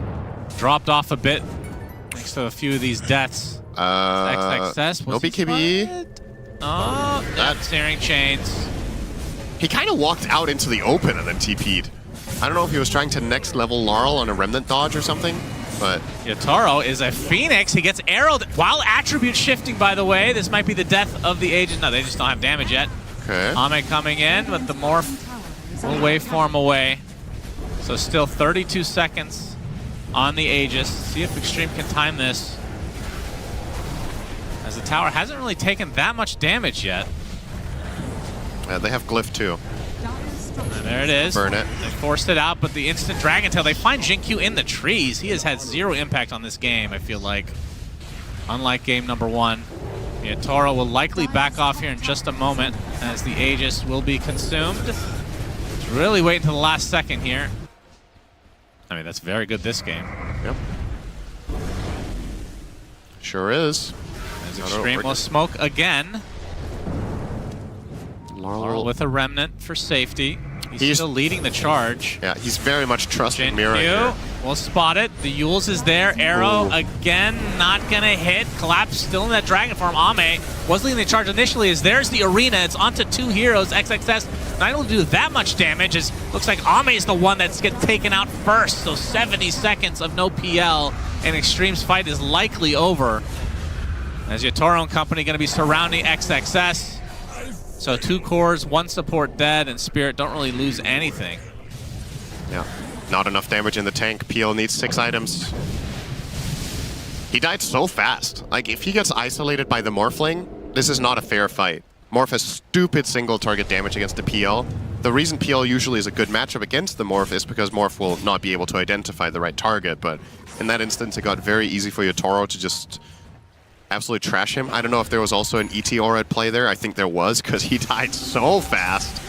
dropped off a bit thanks to a few of these deaths. XXS. No BKB. Oh, that's Searing Chains. He kind of walked out into the open and then TP'd. I don't know if he was trying to next level Laurel on a Remnant dodge or something, but... Yatoro is a Phoenix. He gets arrowed while attribute shifting, by the way. This might be the death of the agent. No, they just don't have damage yet. Okay. Ame coming in, but the morph will waveform away. So still 32 seconds on the Aegis. See if Extreme can time this, as the tower hasn't really taken that much damage yet. They have Glyph too. structures. And there it is. Burn it. They forced it out, but the instant Dragon Tail, they find Jinkyu in the trees. He has had 0 impact on this game, I feel like. Unlike game number 1. Toro will likely back off here in just a moment as the Aegis will be consumed. Just really waiting to the last second here. I mean, that's very good this game. Yep. Sure is. As Extreme will smoke again. Laurel with a Remnant for safety. He's still leading the charge. Yeah, he's very much trusting Mira Jinkyu here. will spot it. The Yules is there. Arrow again, not gonna hit. Collapse still in that Dragon form. Ame was leading the charge initially as there's the arena. It's onto 2 heroes. XXS not able to do that much damage as looks like Ame is the one that's getting taken out first. So 70 seconds of no PL and Extreme's fight is likely over. As Yatoro and company gonna be surrounding XXS. So 2 cores, 1 support dead, and Spirit don't really lose anything. Yeah, not enough damage in the tank. PL needs 6 items. He died so fast. Like, if he gets isolated by the Morphling, this is not a fair fight. Morph has stupid single target damage against the PL. The reason PL usually is a good matchup against the Morph is because Morph will not be able to identify the right target, but in that instance, it got very easy for Yatoro to just absolutely trash him. I don't know if there was also an ET aura at play there. I think there was, because he died so fast.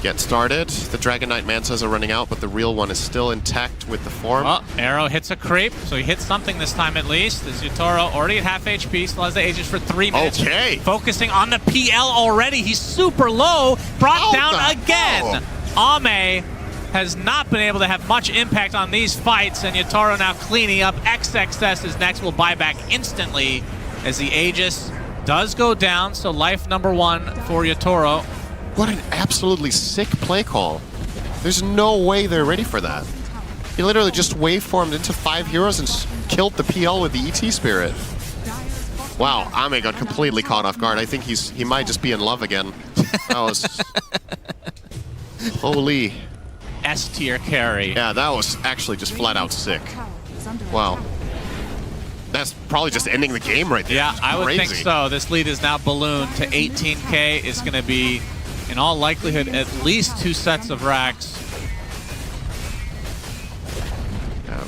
Get started. The Dragon Knight Mansas are running out, but the real one is still intact with the form. Oh, Arrow hits a creep, so he hits something this time at least. As Yatoro already at half HP, still has the Aegis for 3 minutes. Okay. Focusing on the PL already. He's super low. Brought down again. Ame has not been able to have much impact on these fights, and Yatoro now cleaning up. XXS is next, will buy back instantly as the Aegis does go down, so life number 1 for Yatoro. What an absolutely sick play call. There's no way they're ready for that. He literally just waveformed into 5 heroes and killed the PL with the ET Spirit. Wow, Ame got completely caught off guard. I think he might just be in love again. That was... Holy... S tier carry. Yeah, that was actually just flat out sick. Wow. That's probably just ending the game right there. Yeah, It's I would crazy. think so. This lead is now ballooned to 18K. It's going to be, in all likelihood, at least 2 sets of racks.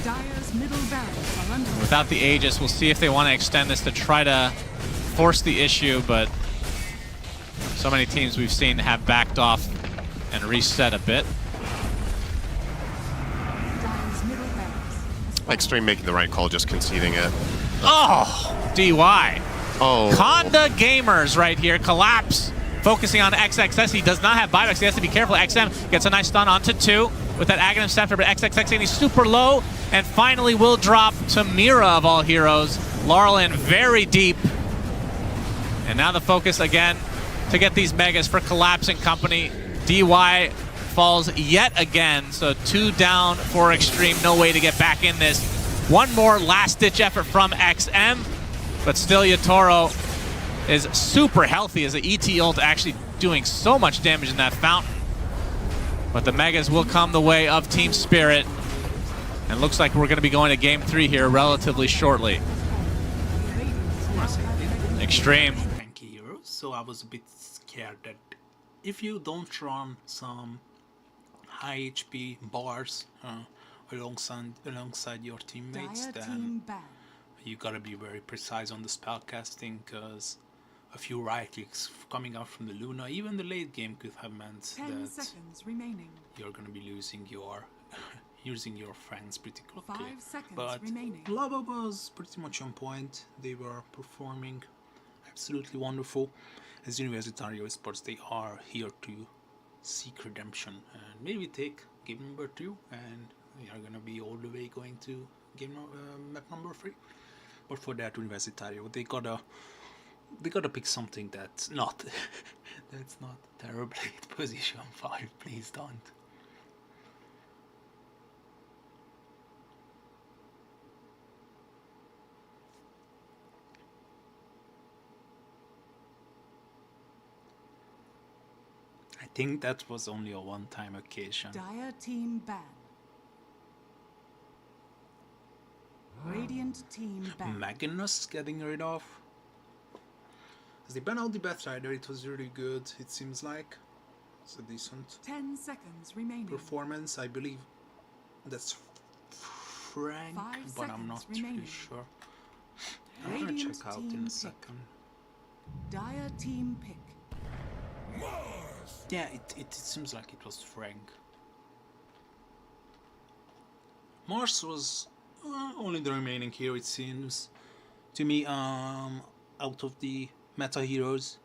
Dire's middle barracks are under Without the Aegis, we'll see if they want to extend this to try to force the issue, but so many teams we've seen have backed off and reset a bit. Dire's middle barracks. Extreme making the right call, just conceding it. Oh, DY. Oh. Conda Gamers right here. Collapse. Focusing on XXS. He does not have buybacks. He has to be careful. XM gets a nice stun onto 2 with that Aghanim Scepter, but XXX getting super low and finally will drop to Mira of all heroes. Laurel in very deep. And now the focus again to get these megas for Collapse and company. DY falls yet again, so 2 down for Extreme. No way to get back in this. 1 more last-ditch effort from XM, but still Yatoro is super healthy as the ET ult actually doing so much damage in that fountain. But the megas will come the way of Team Spirit, and looks like we're going to be going to Game 3 here relatively shortly. Extreme. Tanky heroes, so I was a bit scared that if you don't run some high HP bars alongside your teammates, Dire then team ban. you gotta be very precise on the spell casting, because a few right clicks coming out from the Luna, even the late game, could have meant 10 that seconds remaining. you're gonna be losing your using your friends pretty quickly. 5 seconds But remaining. Lava was pretty much on point. They were performing absolutely wonderful. As Universitario Esports, they are here to seek redemption and maybe take game number 2, and we are gonna be all the way going to map number 3. But for that, Universitario, they gotta pick something that's not that's not terribly at position 5. Please don't. I think that was only a one-time occasion. Dire team ban. Radiant team ban. Magnus getting rid of. As they ban out the Batrider, it was really good, it seems like. It's a decent 10 seconds remaining. performance. I believe that's Frank, 5 but I'm not seconds remaining. really sure. I'm gonna Radiant check out team in a pick. second. Dire team pick. Yeah, it seems like it was Frank. Mars was only the remaining hero, it seems to me. Out of the meta heroes,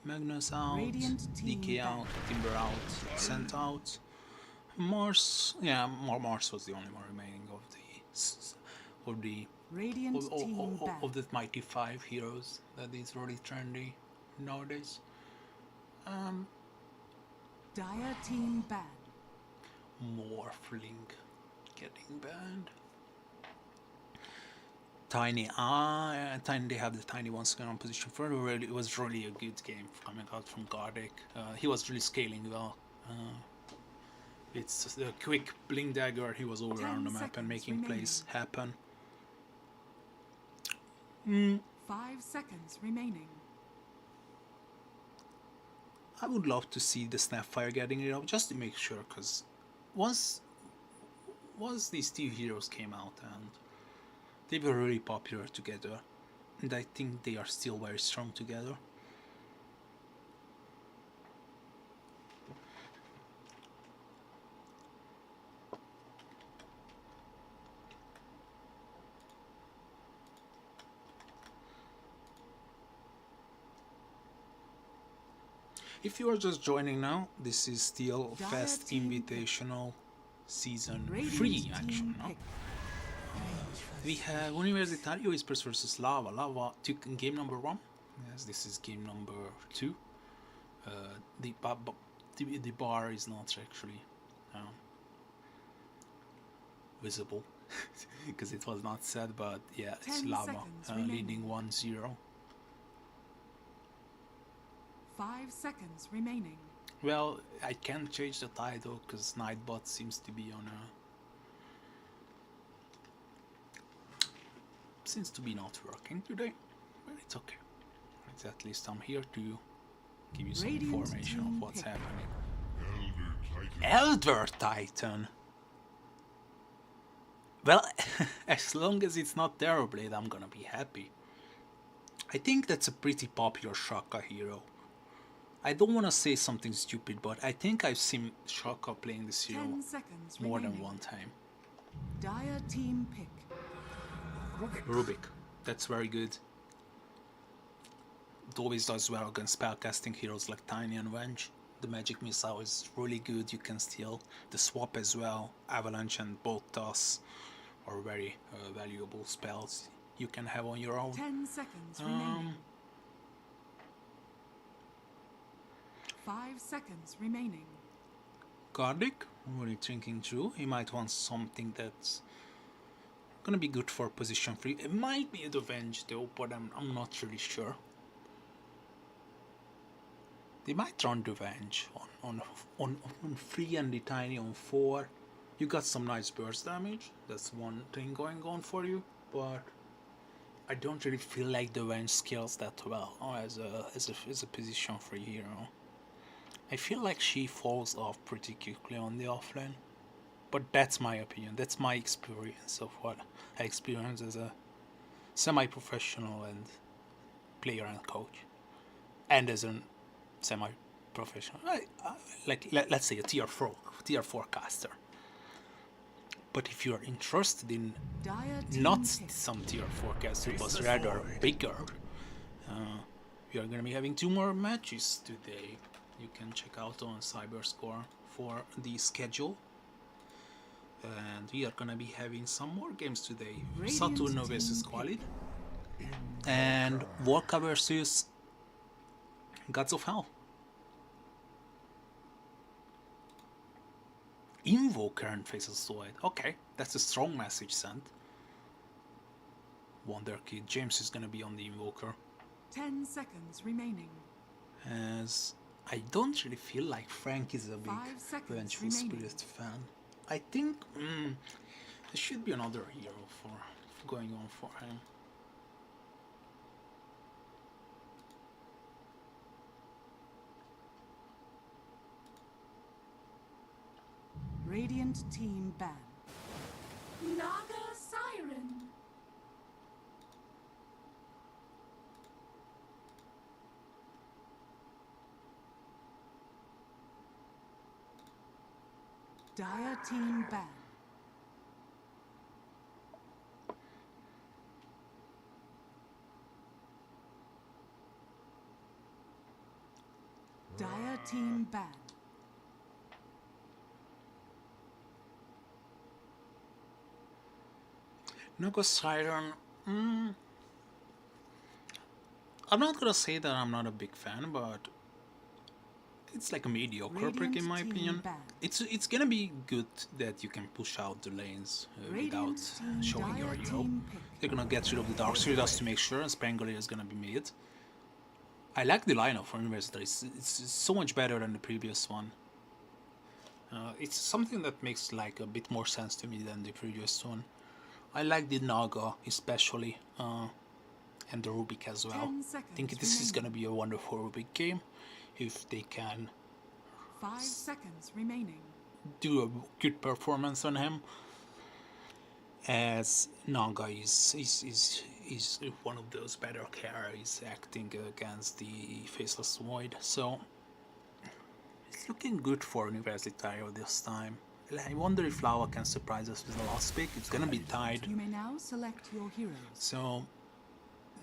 Magnus out, Radiant team DK out, Timber out, Sent out. Mars, yeah, Mars was the only one remaining of the Radiant team back. of the mighty 5 heroes that is really trendy nowadays. Dire team banned. Morphling getting banned. Tiny, Tiny, they have the Tiny ones on position 4. It was really a good game coming out from Gardic. He was really scaling well. It's a quick blink dagger. He was all around the map and making plays happen. 5 seconds remaining. I would love to see the Snapfire getting it up just to make sure, because once these 2 heroes came out and they were really popular together, and I think they are still very strong together. If you are just joining now, this is still FastInvitational Season 3 action. No? We have Universitario Esports versus Lava. Lava took game number 1. Yes, this is game number 2. The bar is not actually visible because it was not said, but yeah, it's Lava leading 1-0. 5 seconds remaining. Well, I can't change the title because Nightbot seems to be on a... seems to be not working today, but it's okay. At least I'm here to give you some information of what's happening. Elder Titan! Well, as long as it's not Terrorblade, I'm gonna be happy. I think that's a pretty popular Shaka hero. I don't want to say something stupid, but I think I've seen Shaka playing this hero more than one time. Dire team pick. Rubik, that's very good. It always does well against spellcasting heroes like Tiny and Venge. The magic missile is really good, you can steal. The swap as well, Avalanche and Bolt Toss are very valuable spells you can have on your own. 10 seconds remaining. 5 seconds remaining. Gardic, really thinking through. He might want something that's gonna be good for position 3. It might be the Venge though, but I'm not really sure. They might run the Venge on 3 and the Tiny on 4. You got some nice burst damage. That's one thing going on for you, but I don't really feel like the Venge scales that well as a position 3 hero. I feel like she falls off pretty quickly on the offlane, but that's my opinion. That's my experience of what I experienced as a semi-professional and player and coach, and as a semi-professional, let's say a tier 4 caster. But if you are interested in not some tier 4 caster, but rather bigger, we are going to be having 2 more matches today. You can check out on Cyberscore for the schedule. And we are gonna be having some more games today. Saturno versus Qualid. And Volca versus Gods of Hell. Invoker and faces Zoid. Okay, that's a strong message sent. Wonderkid. James is gonna be on the Invoker. 10 seconds remaining. As I don't really feel like Frank is a big Vengeful Spirit fan. I think there should be another hero for going on for him. Radiant team ban. Naga Siren. Dire team ban. Dire team ban. Naga Siren. I'm not gonna say that I'm not a big fan, but it's like a mediocre pick in my opinion. It's gonna be good that you can push out the lanes without showing your hero. They're gonna get rid of the Dark Series to make sure, and Spangler is gonna be made. I like the lineup for University. It's so much better than the previous one. It's something that makes like a bit more sense to me than the previous one. I like the Naga especially, and the Rubik as well. I think this is gonna be a wonderful Rubik game if they can 5 seconds remaining. do a good performance on him, as Naga is one of those better carries acting against the Faceless Void, so it's looking good for Universitario this time. I wonder if Lava can surprise us with the last pick. It's gonna be tied. You may now select your heroes. So,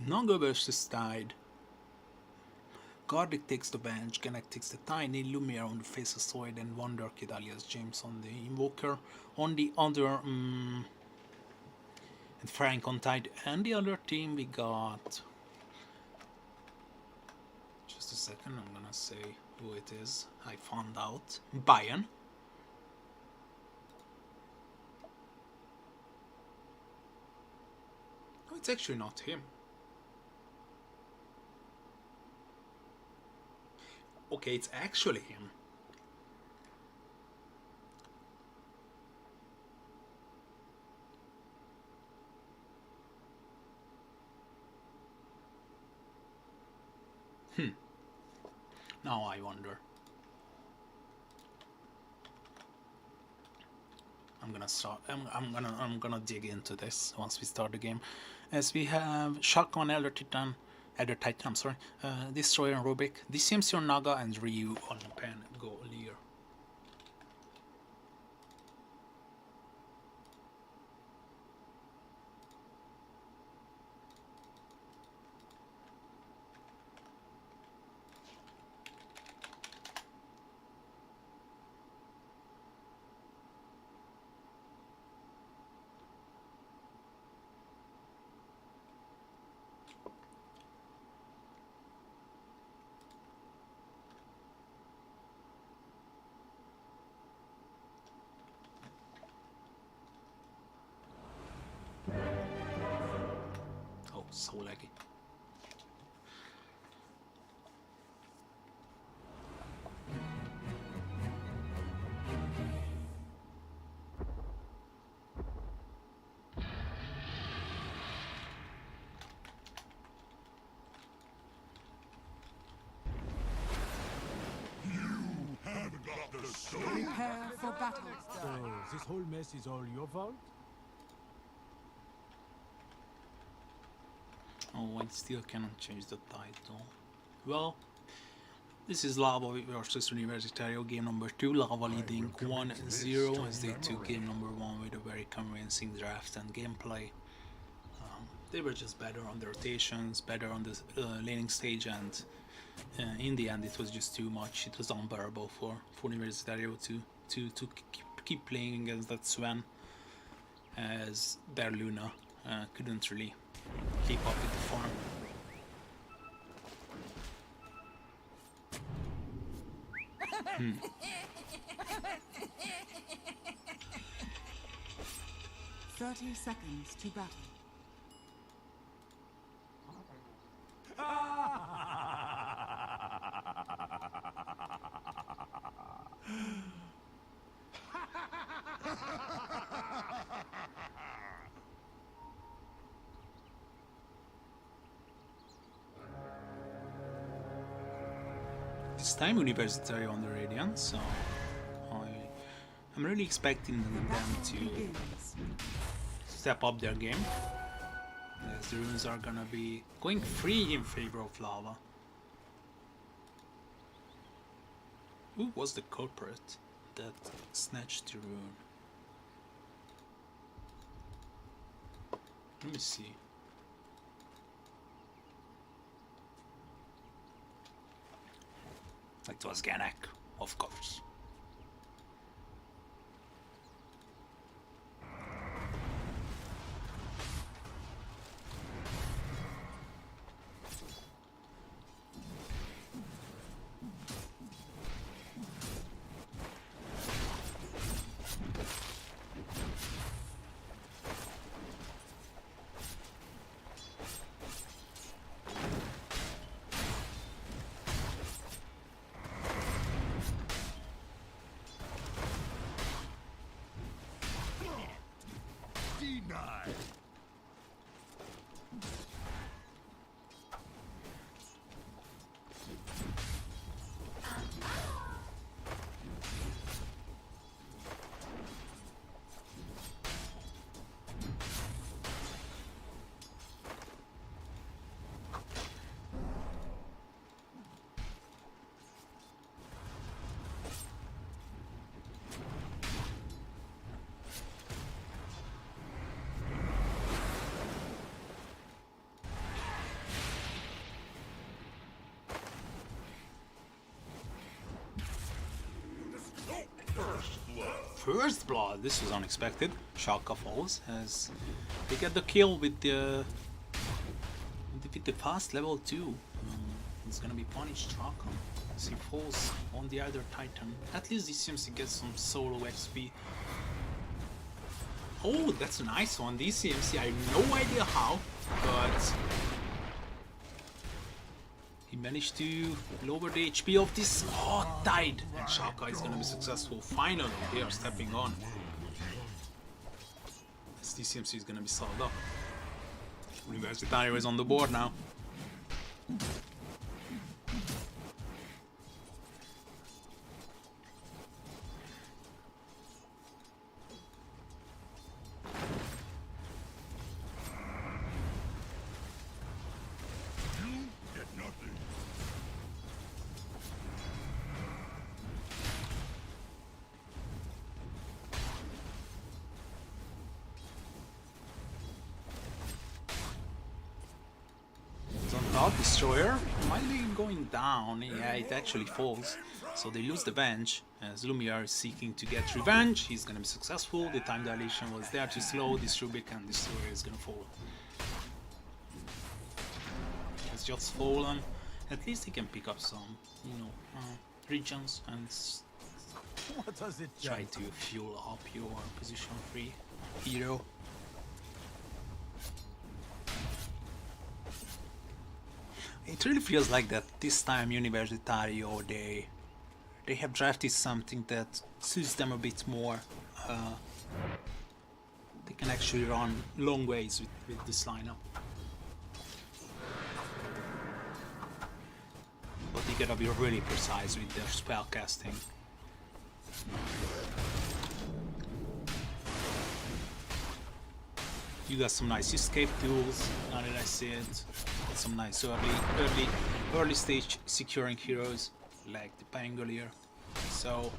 Naga versus Tide. Garlic takes the bench, Gennett takes the Tiny, Lumiere on the Faceless Void, and Wonder Kid alias James on the Invoker. On the other, and Frank on Tide, and the other team we got... Just a second, I'm gonna say who it is. I found out. Bayern. Oh, it's actually not him. Okay, it's actually him. Now I wonder. I'm gonna start. I'm gonna dig into this once we start the game, as we have Shotgun, Elder Titan. I'm sorry. Destroyer and Rubik. This seems your Naga and Ryu on Pen Go Lear. Oh, so laggy. Prepare for battle. So, this whole mess is all your fault? Oh, I still cannot change the title. Well, this is Lava versus Universitario, game number 2. Lava leading 1-0 as they took game number 1 with a very convincing draft and gameplay. They were just better on the rotations, better on the laning stage, and in the end it was just too much. It was unbearable for Universitario to keep playing against that Sven, as their Luna couldn't really keep up with the farm. 30 seconds to battle. This time Universitario on the Radiant, so I'm really expecting them to step up their game, as the runes are gonna be going free in favor of lava. Who was the culprit that snatched the rune? Let me see. It was Ganek, of course. First blood. This was unexpected. Shaka falls as they get the kill with the fast level 2. It's gonna be punished Shaka as he falls on the other Titan. At least this seems to get some solo XP. Oh, that's a nice one. DCMC, I have no idea how, but he managed to lower the HP of this. Oh, died! And Shaka is gonna be successful. Finally, they are stepping on. This DCMC is gonna be solved up. Universitario is on the board now. Destroyer finally going down. Yeah, it actually falls, so they lose the bench as Lumiere is seeking to get revenge. He's gonna be successful. The time dilation was there too slow. This Rubik and Destroyer is gonna fall. It's just fallen. At least he can pick up some, regions and try to fuel up your position 3 hero. It really feels like that this time Universitario they have drafted something that suits them a bit more. They can actually run long ways with this lineup. But they gotta be really precise with their spell casting. You got some nice escape tools, now that I see it. Some nice early stage securing heroes like the Pangolier. So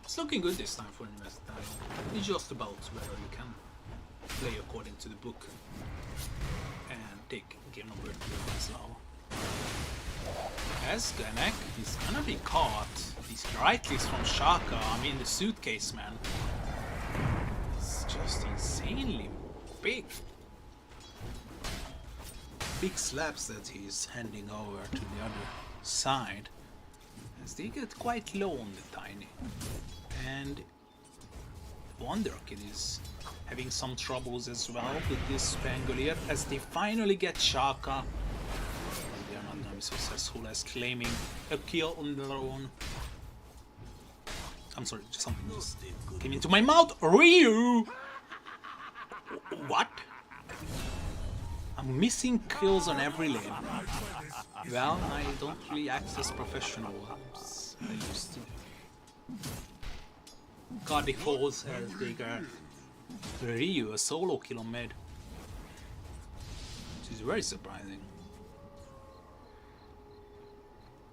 it's looking good this time for Universitario. It's just about whether you can play according to the book and take game number 2 as well. As Ganek is gonna be caught. These right clicks from Shaka, I mean the suitcase man. It's just insanely big. Big slabs that he's handing over to the other side as they get quite low on the Tiny. And Wonder Kid is having some troubles as well with this Pangolier as they finally get Shaka. They are not gonna be successful as claiming a kill on their own. I'm sorry, something just came into my mouth. Ryu! What? I'm missing kills on every lane. Well, I don't really access professional ones. I used to. Gardic falls as they got Ryu a solo kill on mid. Which is very surprising.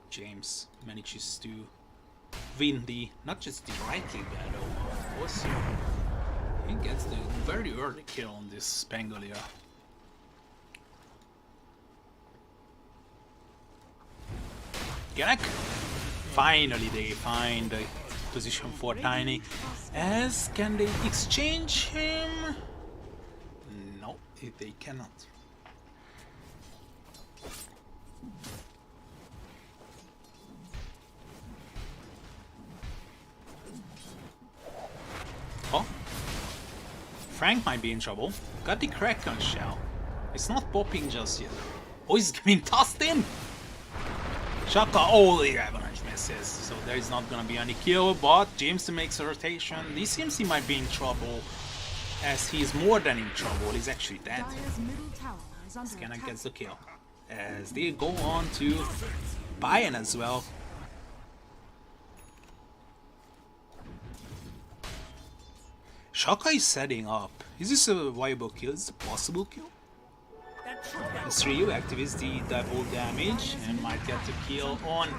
James manages to win the, not just the right click battle, also he gets the very early kill on this Pangolier. Gak! Finally they find a position for Tiny. As can they exchange him? No, they cannot. Oh, Frank might be in trouble. Got the Kraken shell. It's not popping just yet. Oh, he's getting tossed in! Shaka, oh, the avalanche misses, so there is not gonna be any kill, but James makes a rotation. This seems he might be in trouble, as he's more than in trouble, he's actually dead. Scanner gets the kill, as they go on to Bayern as well. Shaka is setting up. Is this a viable kill? Is this a possible kill? As Ryu activates the double damage and might get the kill on.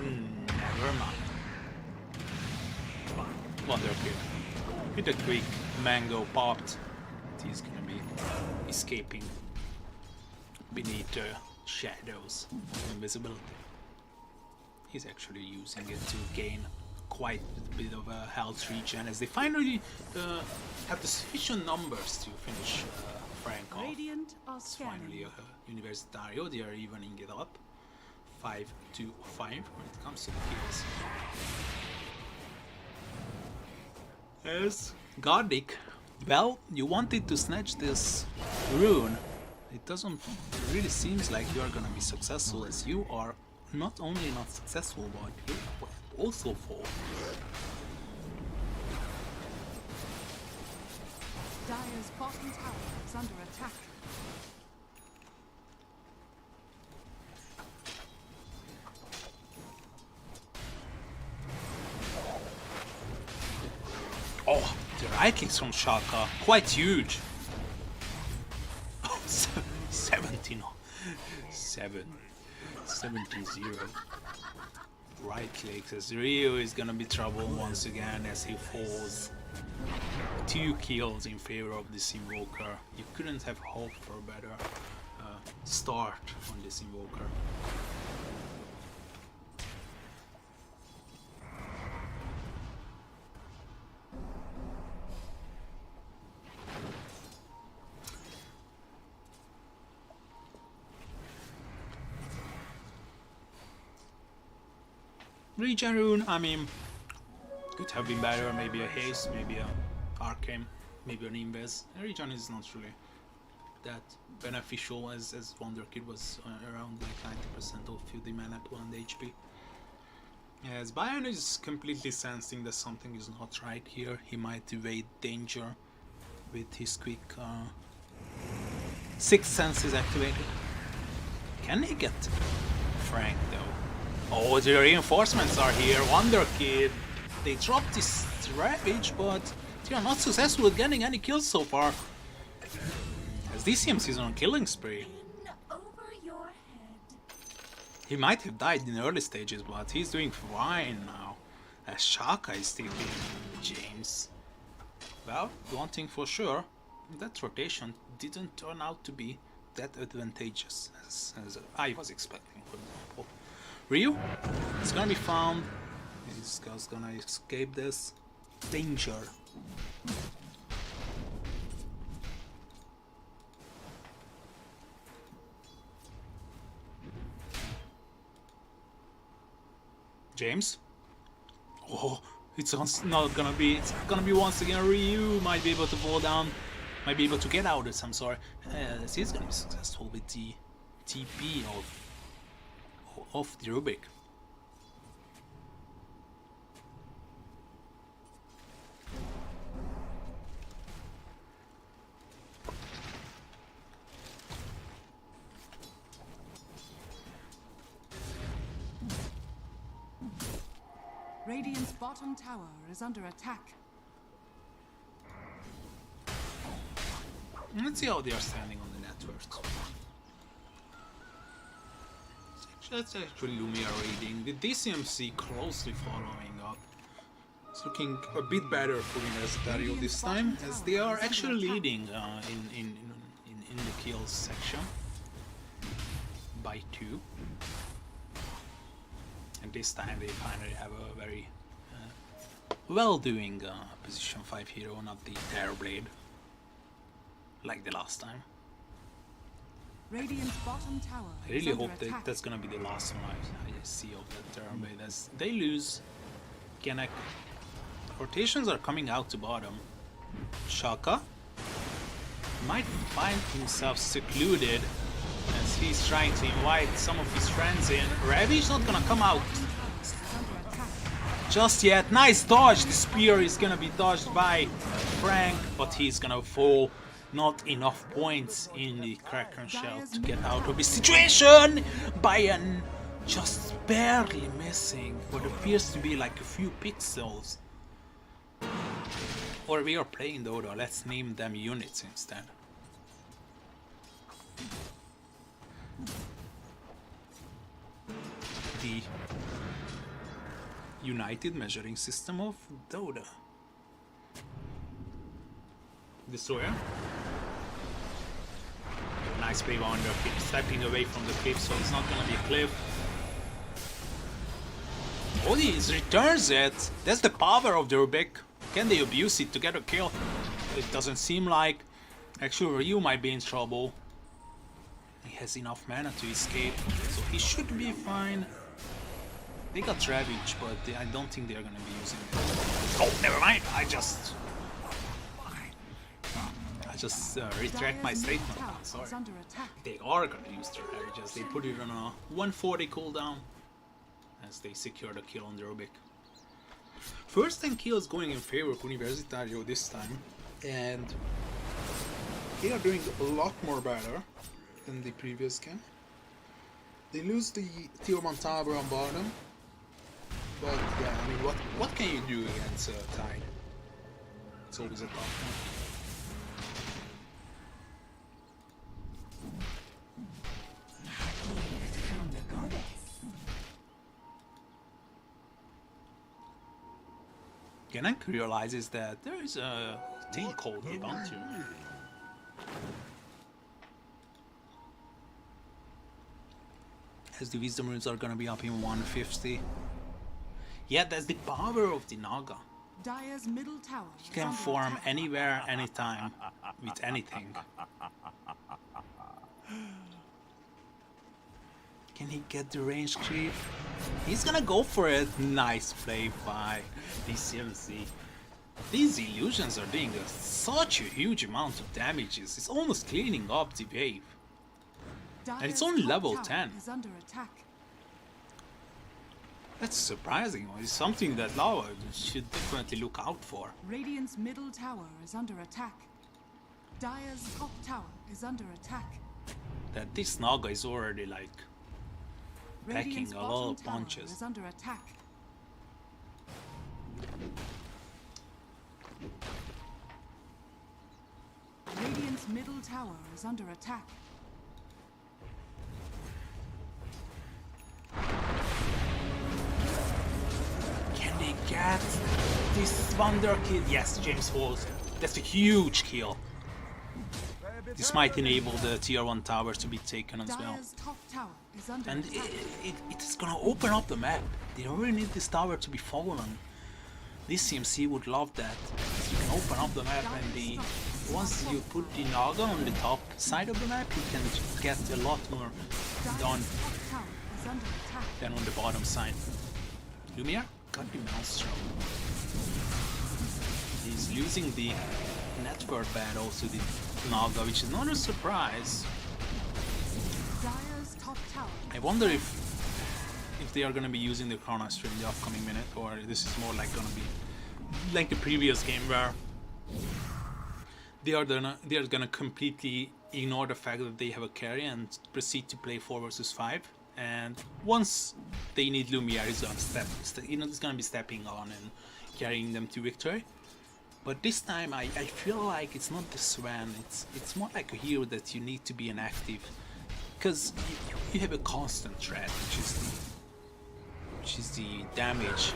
Never mind. Wonder kill. With a quick mango popped, he's gonna be escaping beneath the shadows of invisibility. He's actually using it to gain quite a bit of a health regen as they finally have the sufficient numbers to finish Frank off. It's finally a Universitario, they are evening it up 5-5 when it comes to the kills. As Gardic, well, you wanted to snatch this rune. It doesn't really seems like you are gonna be successful, as you are not only not successful, but you also fall. Dire's bottom tower is under attack. Oh, the right kicks from Shaka, quite huge. Oh, 17-0. 17-0. Right clicks as Ryu is gonna be trouble once again as he falls. 2 kills in favor of this Invoker. You couldn't have hoped for a better start on this Invoker. Regen rune, I mean, could have been better, maybe a haste, maybe a arcane, maybe an invis. Regen is not really that beneficial as Wonderkid was around like 90% of the mana at 1 HP. As Bayern is completely sensing that something is not right here, he might evade danger with his quick 6 senses activated. Can he get Frank though? Oh, the reinforcements are here. Wonderkid. They dropped this Ravage, but they are not successful at getting any kills so far. As DCMC is on a killing spree. He might have died in the early stages, but he's doing fine now. As Shaka is taking James. Well, one thing for sure, that rotation didn't turn out to be that advantageous as I was expecting, for example. Ryu is gonna be found. He's just gonna escape this danger. James. Oh, it's not gonna be. It's gonna be once again. Ryu might be able to fall down. Might be able to get out of this. I'm sorry. He's gonna be successful with the TP of the Rubik. Radiant's bottom tower is under attack. Let's see how they are standing on the network. That's actually Lumia raiding. The DCMC closely following up. It's looking a bit better for Universitario this time, as they are actually leading in the kills section by 2. And this time they finally have a very well-doing position 5 hero, not the Terrorblade like the last time. Radiant's bottom tower I really hope that that's gonna be the last one I see of that Terrorblade, as they lose Genek. Rotations are coming out to bottom. Shaka might find himself secluded as he's trying to invite some of his friends in. Ravi's not gonna come out just yet. Nice dodge. The spear is gonna be dodged by Frank, but he's gonna fall. Not enough points in the Kraken shell to get out of this situation. Bayern just barely missing what appears to be like a few pixels. Or we are playing Dota, let's name them units instead. The United Measuring System of Dota. Destroyer. Nice play on the cliff, stepping away from the cliff, so it's not gonna be a cliff. Oh, he returns it! That's the power of the Rubik. Can they abuse it to get a kill? It doesn't seem like. Actually, Ryu might be in trouble. He has enough mana to escape, so he should be fine. They got Ravage, but I don't think they're gonna be using it. Oh, never mind! I just retract my statement. I'm sorry. They are gonna use their Ravages. They put it on a 140 cooldown as they secure the kill on the Rubik. First 10 kills going in favor of Universitario this time, and they are doing a lot more better than the previous game. They lose the tier 1 tower on bottom, but yeah, I mean, what can you do against Tide? It's always a tough one. Genek realizes that there is a thing called Ubuntu. As the wisdom runes are gonna be up in 150. Yeah, that's the power of the Naga. Dire's middle tower. You can form anywhere, anytime, with anything. Can he get the range creep? He's gonna go for it. Nice play by DCMC. These illusions are doing such a huge amount of damages. It's almost cleaning up the wave. And it's only level 10. Is under attack. That's surprising. It's something that Lava should definitely look out for. Radiant's middle tower is under attack. Dire's top tower is under attack. That this Naga is already like Radiant's packing a lot of bottom tower punches. is under attack. Radiant's middle tower is under attack. Can they get this Wonder Kid? Yes, James falls. That's a huge kill. This might enable the tier 1 towers to be taken as well. Dire's top tower is under And attack. it's gonna open up the map. They really need this tower to be fallen. This CMC would love that. You can open up the map, and once you put the Naga on the top side of the map, you can get a lot more done Dire's top tower is under attack. than on the bottom side. Lumiere got the Maelstrom. He's losing the network battle to the Naga, which is not a surprise. Dire's top tower. I wonder if they are gonna be using the Chrono Stream in the upcoming minute, or this is more like gonna be like the previous game where they are gonna completely ignore the fact that they have a carry and proceed to play 4 versus 5. And once they need Lumiere, it's gonna be stepping on and carrying them to victory. But this time I feel like it's not the Swan, it's more like a hero that you need to be inactive. Because you have a constant threat, which is the damage.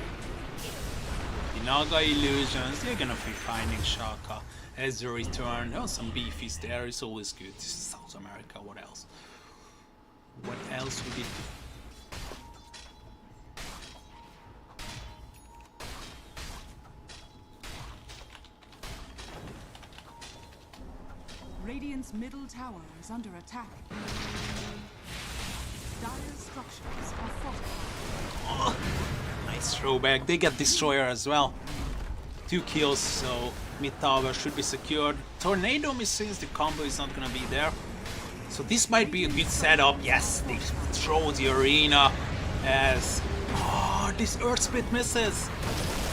The Naga illusions, they're gonna be finding Shaka as a return. Oh, some beefies there, it's always good. This is South America, what else? What else we did? Radiant's middle tower is under attack. Dire's structures are fortified. Oh, nice throwback. They get Destroyer as well. 2 kills, so mid tower should be secured. Tornado missiles, the combo is not gonna be there. So this might be a good setup. Yes, they throw the arena as... Oh, this Earth Split misses.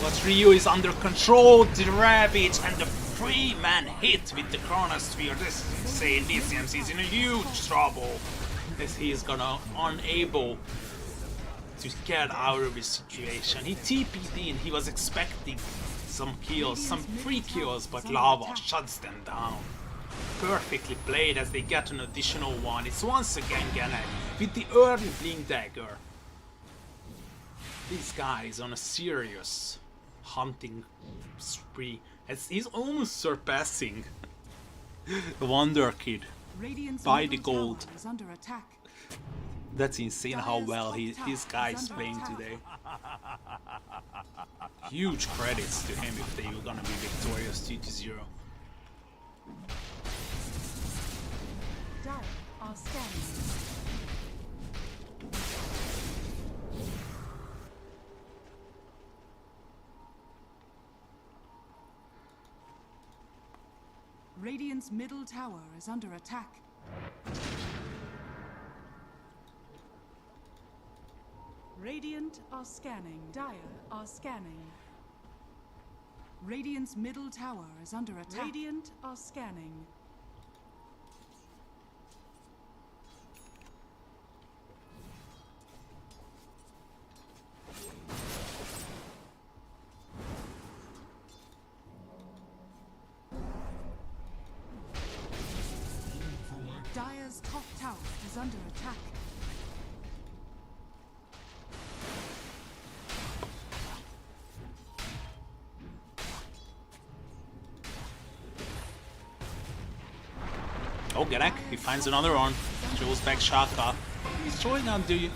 But Ryu is under control. The Ravage and the 3-man hit with the Chronosphere. This is insane. DCMC is in a huge trouble. As he is gonna unable to get out of his situation. He TP'd in. He was expecting some kills, some free kills, but Lava shuts them down. Perfectly played as they get an additional one. It's once again Ganek with the early Blink Dagger. This guy is on a serious hunting spree. As he's almost surpassing Wonder Kid by the gold. That's insane how well this guy is playing today. Huge credits to him if they were gonna be victorious 2-0. Dire are scanning. Radiant's middle tower is under attack. Radiant are scanning. Dire are scanning. Radiant's middle tower is under attack. Radiant are scanning. Dire's top tower is under attack. Oh, Ganek, he finds another one. Throws back Shaka. He's throwing out the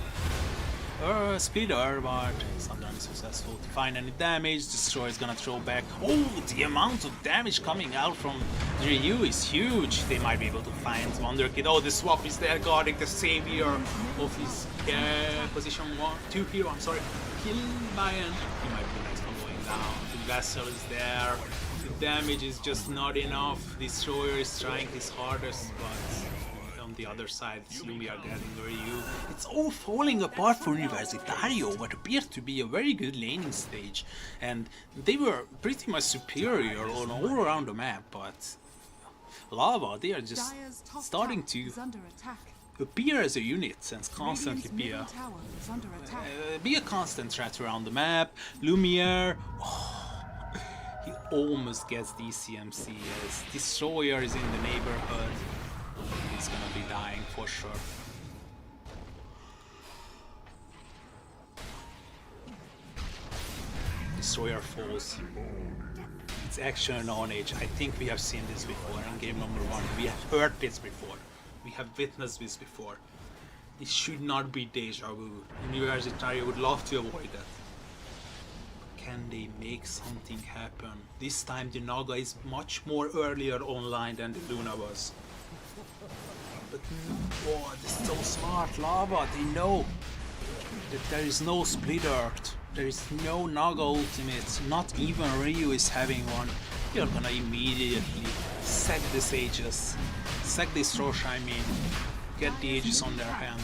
splitter, but it's not gonna be successful to find any damage. Destroyer is gonna throw back. Oh, the amount of damage coming out from Ryu is huge. They might be able to find Wonder Kid. Oh, the swap is there, guarding the savior of his position 2 hero. I'm sorry, killed by an. He might be the next one going down. The vessel is there. The damage is just not enough. Destroyer is trying his hardest, but on the other side, we are getting Ryu. It's all falling apart for Universitario, what appeared to be a very good laning stage, and they were pretty much superior on all around the map. But Lava, they are just starting to appear as a unit and constantly be a constant threat around the map. Lumiere. Oh, he almost gets DCMC as Destroyer is in the neighborhood. He's gonna be dying for sure. Destroyer falls. It's action on edge. I think we have seen this before in game number 1. We have heard this before. We have witnessed this before. This should not be deja vu. Universitario would love to avoid that. Can they make something happen? This time the Naga is much more earlier online than the Luna was. But oh, this is so smart, Lava. They know that there is no split earth. There is no Naga ultimate. Not even Ryu is having one. You're gonna immediately sack the Sages. Sack this Rosh, I mean. Get the Aegis on their hand.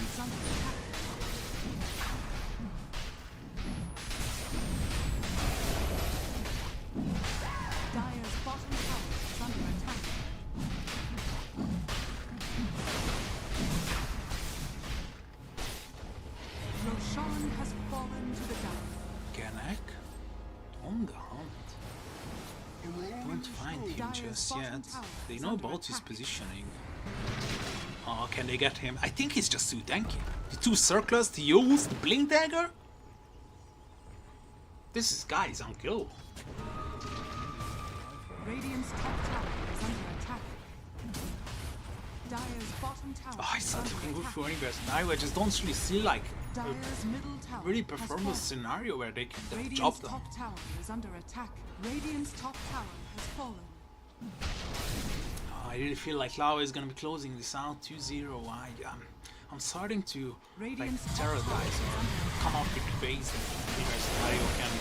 Don't find him Dire's just bottom yet. tower They is know under about his attack. positioning. Oh, can they get him? I think he's just too tanky. The 2 circlers, the use, the blink dagger. This guy is unkillable. Radiant's top tower is under attack. Dire's bottom tower Oh, is it's not under looking good attack. for Universitario. I just don't really see like Dire's middle tower a really has performance fallen. scenario where they can get the Radiant's job done. top tower is under attack. Radiant's top tower has fallen. Oh, I really feel like Lava is gonna be closing this out 2-0. I'm starting to like Radiant's top terrorize tower is or under attack. come up with ways that Universitario can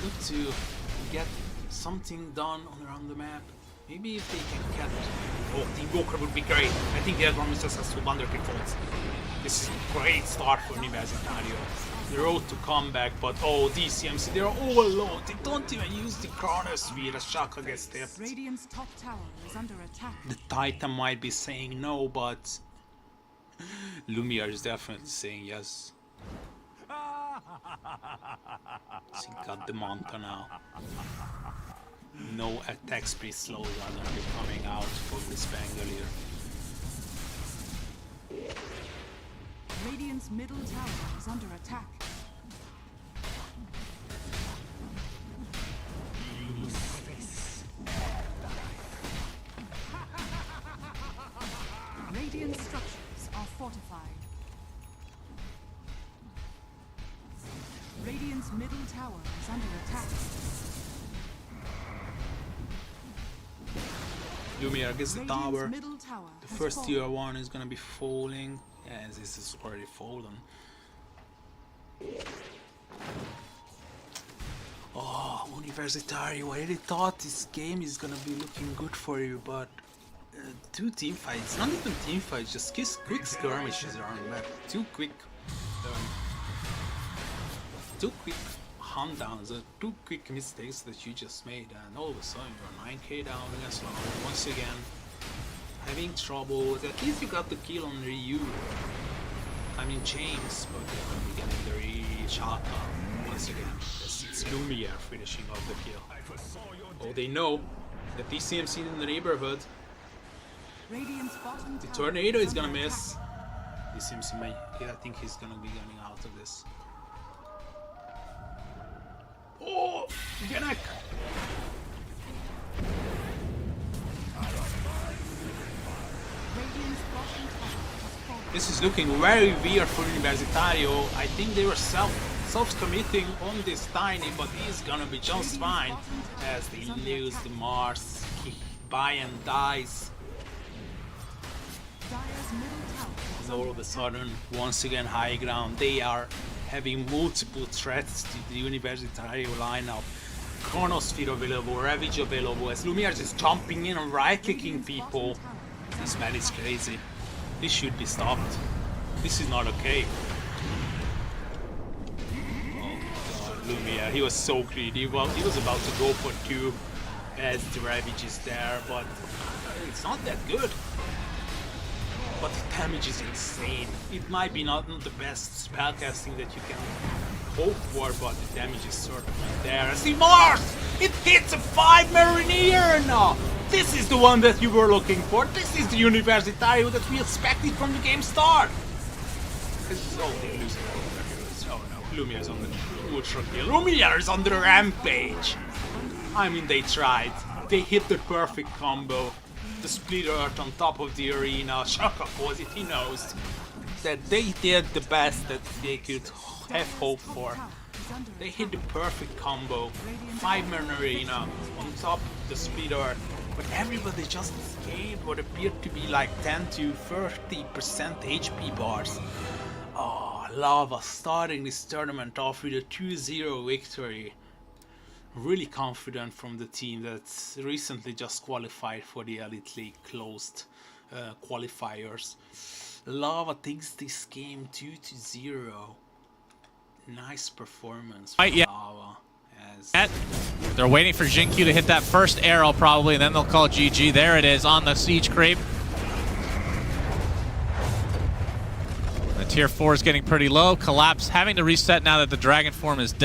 look to get something done on around the map. Maybe if they can get... Oh, Team Walker would be great. I think the Admiral just has 200 defaults. This is a great start for Universitario. The road to comeback, but oh, DCMC, they're overloaded. They don't even use the Chronosphere as Shaka gets tipped. Radiant's top tower is under attack. The Titan might be saying no, but Lumiere is definitely saying yes. She got the Manta now. No attack speed slows are gonna be coming out from this bangle here. Radiant's middle tower is under attack. Radiant structures are fortified. Radiant's middle tower is under attack. Lumiere gets the Radiant's tower. middle tower The has first fallen. tier 1 is gonna be falling. Yes, this is already fallen. Oh, Universitario, I really thought this game is gonna be looking good for you, but 2 team fights, not even team fights, just quick skirmishes around the map. 2 quick hunt downs, 2 quick mistakes that you just made, and all of a sudden you're 9k down against Lava once again. Having trouble, at least you got the kill on Ryu. I mean James, but you're gonna be getting the Shaka once again. It's Lumiere finishing off the kill. Oh, they know that DCMC in the neighborhood. Radiant's bottom The tower tornado is under gonna attack. miss. DCMC may, yeah, I think he's gonna be getting out of this. Oh, Genek! Radiant's bottom tower has fallen. This is looking very weird for Universitario. I think they were self-committing on this Tiny, but he's gonna be just fine as they lose the Mars. He buy and dies. Dire's middle tower is And all of a sudden, once again, high ground. They are having multiple threats to the Universitario lineup. Chronosphere available, Ravage available, as Lumiere is just jumping in and right-clicking people. This man is crazy. This should be stopped. This is not okay. Oh god, Lumiere, he was so greedy. Well, he was about to go for 2 as the Ravage is there, but it's not that good. But the damage is insane. It might be not the best spellcasting that you can hope for, but the damage is certainly there. See Mars! It hits a 5 Marinier now! This is the one that you were looking for. This is the Universitario that we expected from the game start. This is all they lose. Oh no, Lumiere is on the ultra kill. Lumiere is on the rampage. I mean, they tried. They hit the perfect combo. The split earth on top of the arena. Shaka was it, he knows that they did the best that they could have hoped for. They hit the perfect combo. 5-man arena on top of the split earth. But everybody just escaped what appeared to be like 10 to 30% HP bars. Oh, Lava starting this tournament off with a 2-0 victory. Really confident from the team that recently just qualified for the Elite League closed qualifiers. Lava takes this game 2-0. Nice performance from Yeah. Lava. As They're waiting for Jinkyu to hit that first arrow probably, and then they'll call GG. There it is on the siege creep. The tier 4 is getting pretty low. Collapse having to reset now that the dragon form is dead.